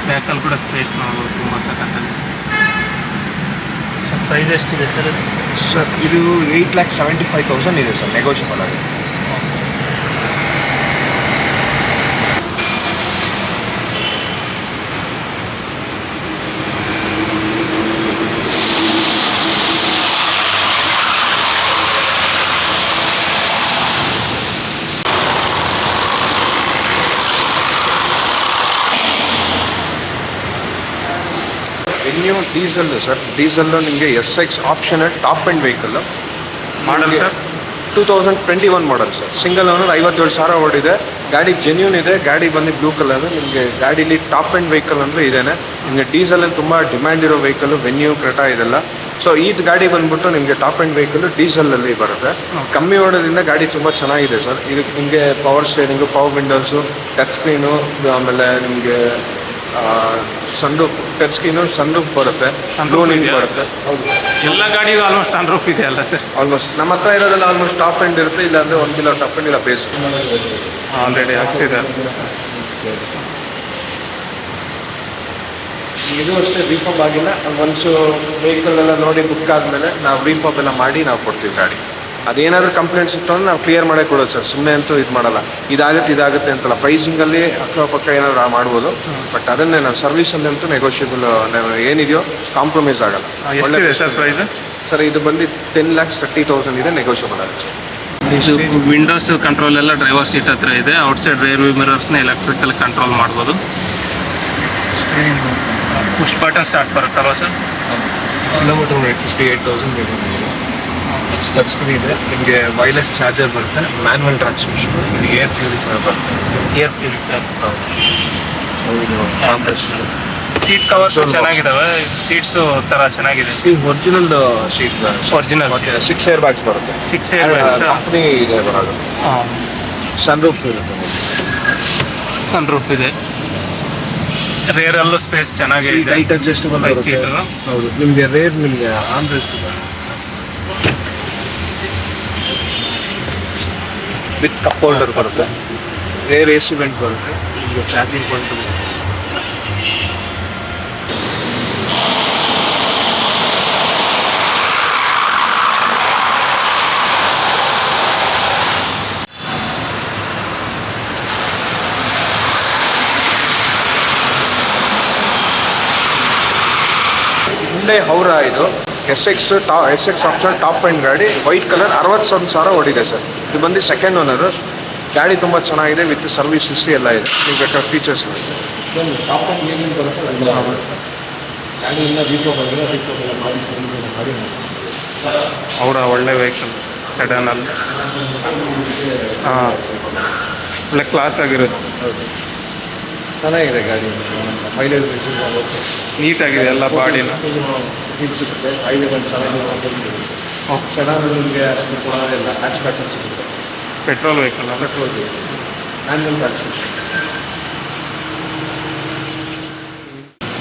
ಬ್ಯಾಕಲ್ಲಿ ಕೂಡ ಸ್ಪೇಸ್ ನೋಡ್ಬೋದು, ತುಂಬ ಸಖತ್ತಾಗಿದೆ. ಸರ್ ಪ್ರೈಸ್ ಎಷ್ಟಿದೆ ಸರ್ ಇದು? ಸರ್ ಇದು 8,75,000 ಇದೆ ಸರ್, ನೆಗೋಷಿಯಬಲ್ ಆಗಿದೆ. ವೆನ್ಯೂ ಡೀಸೆಲ್ಲು ಸರ್, ಡೀಸೆಲ್ಲು ನಿಮಗೆ SX optional top and vehicle. Model sir 2021 model sir. Single owner, 57,000 ಓಡಿದೆ. ಗಾಡಿ ಜೆನ್ಯೂನ್ ಇದೆ. ಗಾಡಿ ಬಂದು ಬ್ಲೂ ಕಲರ್. ನಿಮಗೆ ಗಾಡೀಲಿ ಟಾಪ್ ಆ್ಯಂಡ್ ವೆಹಿಕಲ್ ಅಂದರೆ ಇದೇನೆ. ನಿಮಗೆ ಡೀಸೆಲಲ್ಲಿ ತುಂಬ ಡಿಮ್ಯಾಂಡ್ ಇರೋ ವೆಹಿಕಲ್ಲು, ವೆನ್ಯೂ, ಕ್ರೆಟಾ ಇದೆಲ್ಲ. ಸೊ ಈ ಗಾಡಿ ಬಂದ್ಬಿಟ್ಟು ನಿಮಗೆ ಟಾಪ್ ಆ್ಯಂಡ್ ವೆಹಿಕಲ್ಲು ಡೀಸೆಲಲ್ಲಿ ಬರುತ್ತೆ. ಕಮ್ಮಿ ಓಡೋದ್ರಿಂದ ಗಾಡಿ ತುಂಬ ಚೆನ್ನಾಗಿದೆ ಸರ್. ಇದಕ್ಕೆ ನಿಮಗೆ power steering, power windows, touch screen, ಆಮೇಲೆ ನಿಮಗೆ ಸನ್ರೂಫ್, ಟಚ್ ಸ್ಕ್ರೀನು, ಸನ್ರೂಫ್ ಬರುತ್ತೆ, ಲೋನಿಂಗ್ ಬರುತ್ತೆ. ಹೌದು, ಎಲ್ಲ ಗಾಡಿಗೂ ಆಲ್ಮೋಸ್ಟ್ ಸನ್ರೂಫ್ ಇದೆ ಅಲ್ಲ ಸರ್? ಆಲ್ಮೋಸ್ಟ್ ನಮ್ಮ ಹತ್ರ ಇರೋದೆಲ್ಲ ಆಲ್ಮೋಸ್ಟ್ ಟಾಪ್ ಆ್ಯಂಡ್ ಇರುತ್ತೆ. ಇಲ್ಲಾಂದರೆ ಒಂದು ಕಿಲೋ ಟಾಪ್ ಆ್ಯಂಡ್ ಇಲ್ಲ ಬೇಸ್ ಆಲ್ರೆಡಿ ಹಾಕ್ಸಿದೆ. ಇದು ಅಷ್ಟೇ ರೀಫಾಬ್ ಆಗಿಲ್ಲ. ಒನ್ಸು ವೆಹಿಕಲ್ ಎಲ್ಲ ನೋಡಿ ಬುಕ್ ಆದಮೇಲೆ ನಾವು ರೀಫಾಬ್ ಎಲ್ಲ ಮಾಡಿ ನಾವು ಕೊಡ್ತೀವಿ ಗಾಡಿ. ಅದೇನಾದರೂ ಕಂಪ್ಲೇಂಟ್ಸ್ ಇತ್ತು ಅಂದರೆ ನಾವು ಕ್ಲಿಯರ್ ಮಾಡೇ ಕೊಡೋದು ಸರ್. ಸುಮ್ಮನೆ ಅಂತೂ ಇದು ಮಾಡಲ್ಲ. ಇದಾಗುತ್ತೆ ಅಂತಲ್ಲ, ಪ್ರೈಸಿಂಗಲ್ಲಿ ಅಕ್ಕಪಕ್ಕ ಏನಾದರೂ ಮಾಡ್ಬೋದು. ಬಟ್ ಅದನ್ನೇ ನಾವು ಸರ್ವಿಸಲ್ಲಿ ಅಂತೂ ನೆಗೋಷಿಯಬಲ್ ಏನಿದೆಯೋ ಕಾಂಪ್ರಮೈಸ್ ಆಗಲ್ಲ. ಎಷ್ಟಿದೆ ಸರ್ ಪ್ರೈಸ್? ಸರ್ ಇದು ಬಂದು 10,30,000 ಇದೆ, ನೆಗೋಷಿಯಬಲ್ ಆಗುತ್ತೆ. ಇದು ವಿಂಡೋಸ್ ಕಂಟ್ರೋಲ್ ಎಲ್ಲ ಡ್ರೈವರ್ ಸೀಟ್ ಹತ್ರ ಇದೆ. ಔಟ್ಸೈಡ್ ರೇರ್ ವ್ಯೂ ಮಿರರ್ಸ್ನ ಎಲೆಕ್ಟ್ರಿಕಲ್ ಕಂಟ್ರೋಲ್ ಮಾಡ್ಬೋದು. ಪುಷ್ ಬಟನ್ ಸ್ಟಾರ್ಟ್ ಬರುತ್ತಲ್ವ ಸರ್? ಕಿಲೋಮೀಟರ್ 58,000 ಬೇಕು. ಟಚ್ ಸ್ಕ್ರೀನ್ ಇದೆ. ನಿಮಗೆ ವೈರ್ಲೆಸ್ ಚಾರ್ಜರ್ ಬರುತ್ತೆ, ಮ್ಯಾನ್ಯಲ್ ಟ್ರಾನ್ಸ್ಮಿಷನ್, ಏರ್ ಪ್ಯೂರಿಫೈಯರ್ ಬರುತ್ತೆ. Air purifier. ಸೀಟ್ ಕವರ್ಸ್ ಚೆನ್ನಾಗಿದ್ದಾವೆ. ಸೀಟ್ಸು ಥರ ಚೆನ್ನಾಗಿದೆ. ಇದು original seat. Original 6 air bags ಬರುತ್ತೆ. 6 ಏರ್ ಬ್ಯಾಗ್ಸ್ ಕಂಪ್ನಿ ಇದೆ ಬರೋದು. ಸನ್ರೂಫ್ ಇರುತ್ತೆ. ಸನ್ರೂಫ್ ಇದೆ. ರೇರಲ್ಲೂ ಸ್ಪೇಸ್ ಚೆನ್ನಾಗಿದೆ. Light adjustable seat. ಹೌದು, ನಿಮಗೆ ರೇರ್ ನಿಮಗೆ on rest with cup holder ಬರುತ್ತೆ. ರೇರ್ AC ವೆಂಟ್ ಬರುತ್ತೆ. ಈಗ ಚಾರ್ಜಿಂಗ್ ಪಾಯಿಂಟ್ ಬರುತ್ತೆ. ಹುಂಡೈ ಹೌರಾ ಇದು SX ಆಪ್ಷನ್ ಟಾಪ್ ಆ್ಯಂಡ್ ಗಾಡಿ, ವೈಟ್ ಕಲರ್, 61,000 ಓಡಿದೆ ಸರ್. ಇದು ಬಂದು ಸೆಕೆಂಡ್ ಓನರು. ಗಾಡಿ ತುಂಬ ಚೆನ್ನಾಗಿದೆ, ವಿತ್ ಸರ್ವಿಸ್ ಹಿಸ್ಟ್ರಿ ಎಲ್ಲ ಇದೆ. ನೀವು ಬೇಕಾದ ಫೀಚರ್ಸ್ ಟಾಪ್ ಆ್ಯಂಡ್ ಏನೇನು ಬರುತ್ತೆ ಗಾಡಿಯಿಂದ ಮಾಡಿ ಅವರ ಒಳ್ಳೆ ವೆಹಿಕಲ್ ಸೆಡನಲ್ಲಿ. ಹಾಂ, ಒಳ್ಳೆ ಕ್ಲಾಸ್ ಆಗಿರುತ್ತೆ. ಚೆನ್ನಾಗಿದೆ ಗಾಡಿ. ಮೈಲೇಜ್ ನೀಟಾಗಿದೆ ಎಲ್ಲ ಬಾಡಿನ. ಸಿಗುತ್ತೆ. ಹೈವೇ ಬಂದು ಸಡನ್ ನಿಮಗೆ ಅಷ್ಟು ಕೂಡ ಇಲ್ಲ. ಹ್ಯಾಚ್ ಬ್ಯಾಕ್ ಸಿಗುತ್ತೆ. Petrol vehicle. Petrol manual transmission.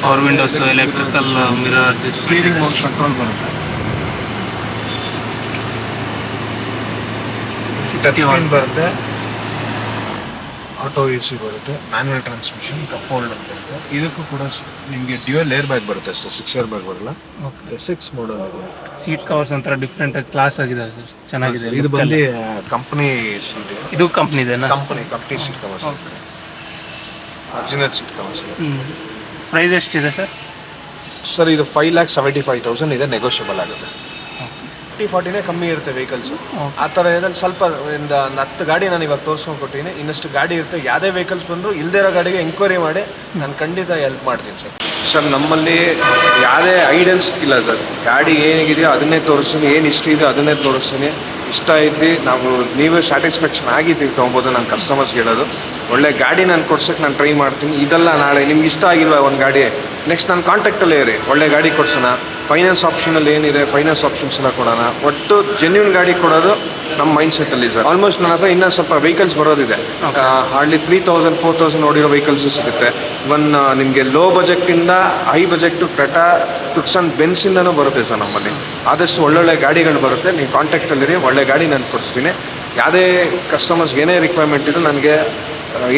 Power Windows, electrical mirror adjust, steering Mount control ಬರುತ್ತೆ. 61 ಬರುತ್ತೆ. ಆಟೋ AC ಬರುತ್ತೆ, ಮ್ಯಾನ್ಯಲ್ ಟ್ರಾನ್ಸ್ಮಿಷನ್, ಕಪ್ ಹೋಲ್ಡರ್ ಬರುತ್ತೆ. ಇದಕ್ಕೂ ಕೂಡ ನಿಮಗೆ ಡ್ಯೂಯಲ್ ಏರ್ ಬ್ಯಾಗ್ ಬರುತ್ತೆ ಅಷ್ಟೇ, 6 ಏರ್ ಬ್ಯಾಗ್ ಬರಲ್ಲ. SX ಮಾಡಲ್ ಇದೆ. ಸೀಟ್ ಕವರ್ಸ್ ಒಂಥರ ಡಿಫ್ರೆಂಟ್ ಕ್ಲಾಸ್ ಆಗಿದೆ ಸರ್, ಚೆನ್ನಾಗಿದೆ. ಇದು ಬಂದು ಕಂಪ್ನಿ ಸೀಟ್. ಇದು ಕಂಪ್ನಿದೇನಾ? Company seat covers, original seat covers. Price ಎಷ್ಟಿದೆ ಸರ್? ಸರ್ ಇದು 5,75,000 ಇದೆ, ನೆಗೋಷಿಯಬಲ್ ಆಗುತ್ತೆ. 40ನೇ ಕಮ್ಮಿ ಇರುತ್ತೆ ವೆಹಿಕಲ್ಸು. ಆ ಥರ ಇದ್ರಲ್ಲಿ ಸ್ವಲ್ಪ ಒಂದು 10 ಗಾಡಿ ನಾನು ಇವಾಗ ತೋರಿಸ್ಕೊಂಡು ಕೊಟ್ಟಿದ್ದೀನಿ. ಇನ್ನಷ್ಟು ಗಾಡಿ ಇರುತ್ತೆ. ಯಾವುದೇ ವೆಹಿಕಲ್ಸ್ ಬಂದರೂ ಇಲ್ಲದೇ ಇರೋ ಗಾಡಿಗೆ ಎಂಕ್ವೈರಿ ಮಾಡಿ ನಾನು ಖಂಡಿತ ಹೆಲ್ಪ್ ಮಾಡ್ತೀನಿ ಸರ್. ಸರ್ ನಮ್ಮಲ್ಲಿ ಯಾವುದೇ ಐಡಲ್ಸ್ ಇಲ್ಲ ಸರ್. ಗಾಡಿ ಏನಿದೆಯೋ ಅದನ್ನೇ ತೋರಿಸ್ತೀನಿ, ಏನು ಇಷ್ಟ ಇದೆಯೋ ಅದನ್ನೇ ತೋರಿಸ್ತೀನಿ. ಇಷ್ಟ ಇದ್ದು ನೀವೇ ಸ್ಯಾಟಿಸ್ಫ್ಯಾಕ್ಷನ್ ಆಗಿದ್ದೀವಿ ತೊಗೊಬೋದು. ನಾನು ಕಸ್ಟಮರ್ಸ್ಗೆ ಹೇಳೋದು, ಒಳ್ಳೆ ಗಾಡಿ ನಾನು ಕೊಡ್ಸೋಕ್ಕೆ ನಾನು ಟ್ರೈ ಮಾಡ್ತೀನಿ. ಇದೆಲ್ಲ ನಾಳೆ ನಿಮ್ಗೆ ಇಷ್ಟ ಆಗಿಲ್ವ ಒಂದು ಗಾಡಿ, ನೆಕ್ಸ್ಟ್ ನಾನು ಕಾಂಟ್ಯಾಕ್ಟಲ್ಲೇ ಇರಿ, ಒಳ್ಳೆ ಗಾಡಿ ಕೊಡ್ಸೋಣ. ಫೈನಾನ್ಸ್ ಆಪ್ಷನಲ್ಲಿ ಏನಿದೆ ಫೈನಾನ್ಸ್ ಆಪ್ಷನ್ಸ್ ಎಲ್ಲ ಕೊಡೋಣ. ಒಟ್ಟು ಜೆನ್ಯೂನ್ ಗಾಡಿ ಕೊಡೋದು ನಮ್ಮ ಮೈಂಡ್ ಸೆಟ್ಟಲ್ಲಿ ಸರ್. ಆಲ್ಮೋಸ್ಟ್ ನನ್ನ ಹತ್ರ ಇನ್ನೂ ಸ್ವಲ್ಪ ವೆಹಿಕಲ್ಸ್ ಬರೋದಿದೆ. ಹಾರ್ಡ್ಲಿ 3,000 4,000 ಓಡಿರೋ ವೆಹಿಕಲ್ಸು ಸಿಗುತ್ತೆ. ಇವನ್ ನಿಮಗೆ ಲೋ ಬಜೆಟ್ಟಿಂದ ಹೈ ಬಜೆಟ್ಟು ಕ್ರೆಟಾ, ತುಕ್ಸನ್ ಬೆನ್ಸಿಂದನೂ ಬರುತ್ತೆ ಸರ್ ನಮ್ಮಲ್ಲಿ. ಆದಷ್ಟು ಒಳ್ಳೊಳ್ಳೆ ಗಾಡಿಗಳು ಬರುತ್ತೆ, ನೀವು ಕಾಂಟ್ಯಾಕ್ಟಲ್ಲಿರಿ, ಒಳ್ಳೆ ಗಾಡಿ ನಾನು ಕೊಡಿಸ್ತೀನಿ. ಯಾವುದೇ ಕಸ್ಟಮರ್ಸ್ಗೆ ಏನೇ ರಿಕ್ವೈರ್ಮೆಂಟ್ ಇದ್ದರೂ ನನಗೆ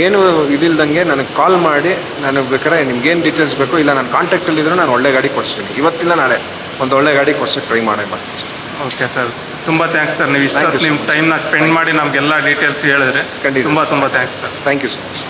ಏನು ಇದಿಲ್ದಂಗೆ ನನಗೆ ಕಾಲ್ ಮಾಡಿ, ನನಗೆ ಬೇಕಾದ್ರೆ ನಿಮ್ಗೇನು ಡೀಟೇಲ್ಸ್ ಬೇಕು, ಇಲ್ಲ ನಾನು ಕಾಂಟ್ಯಾಕ್ಟಲ್ಲಿದ್ದರೂ ನಾನು ಒಳ್ಳೆ ಗಾಡಿ ಕೊಡಿಸ್ತೀನಿ. ಇವತ್ತಿಲ್ಲ ನಾಳೆ ಒಂದು ಒಳ್ಳೆ ಗಾಡಿ ಕೊಡ್ಸೋಕ್ಕೆ ಟ್ರೈ ಮಾಡ್ತೀನಿ ಸರ್. ಓಕೆ ಸರ್, ತುಂಬ ಥ್ಯಾಂಕ್ಸ್ ಸರ್. ನೀವು ಇಷ್ಟೊತ್ತು ನಿಮ್ಮ ಟೈಮ್ನ ಸ್ಪೆಂಡ್ ಮಾಡಿ ನಮಗೆಲ್ಲ ಡೀಟೇಲ್ಸ್ ಹೇಳಿದ್ರೆ ಖಂಡಿತ. ತುಂಬ thanks sir. Thank you so much.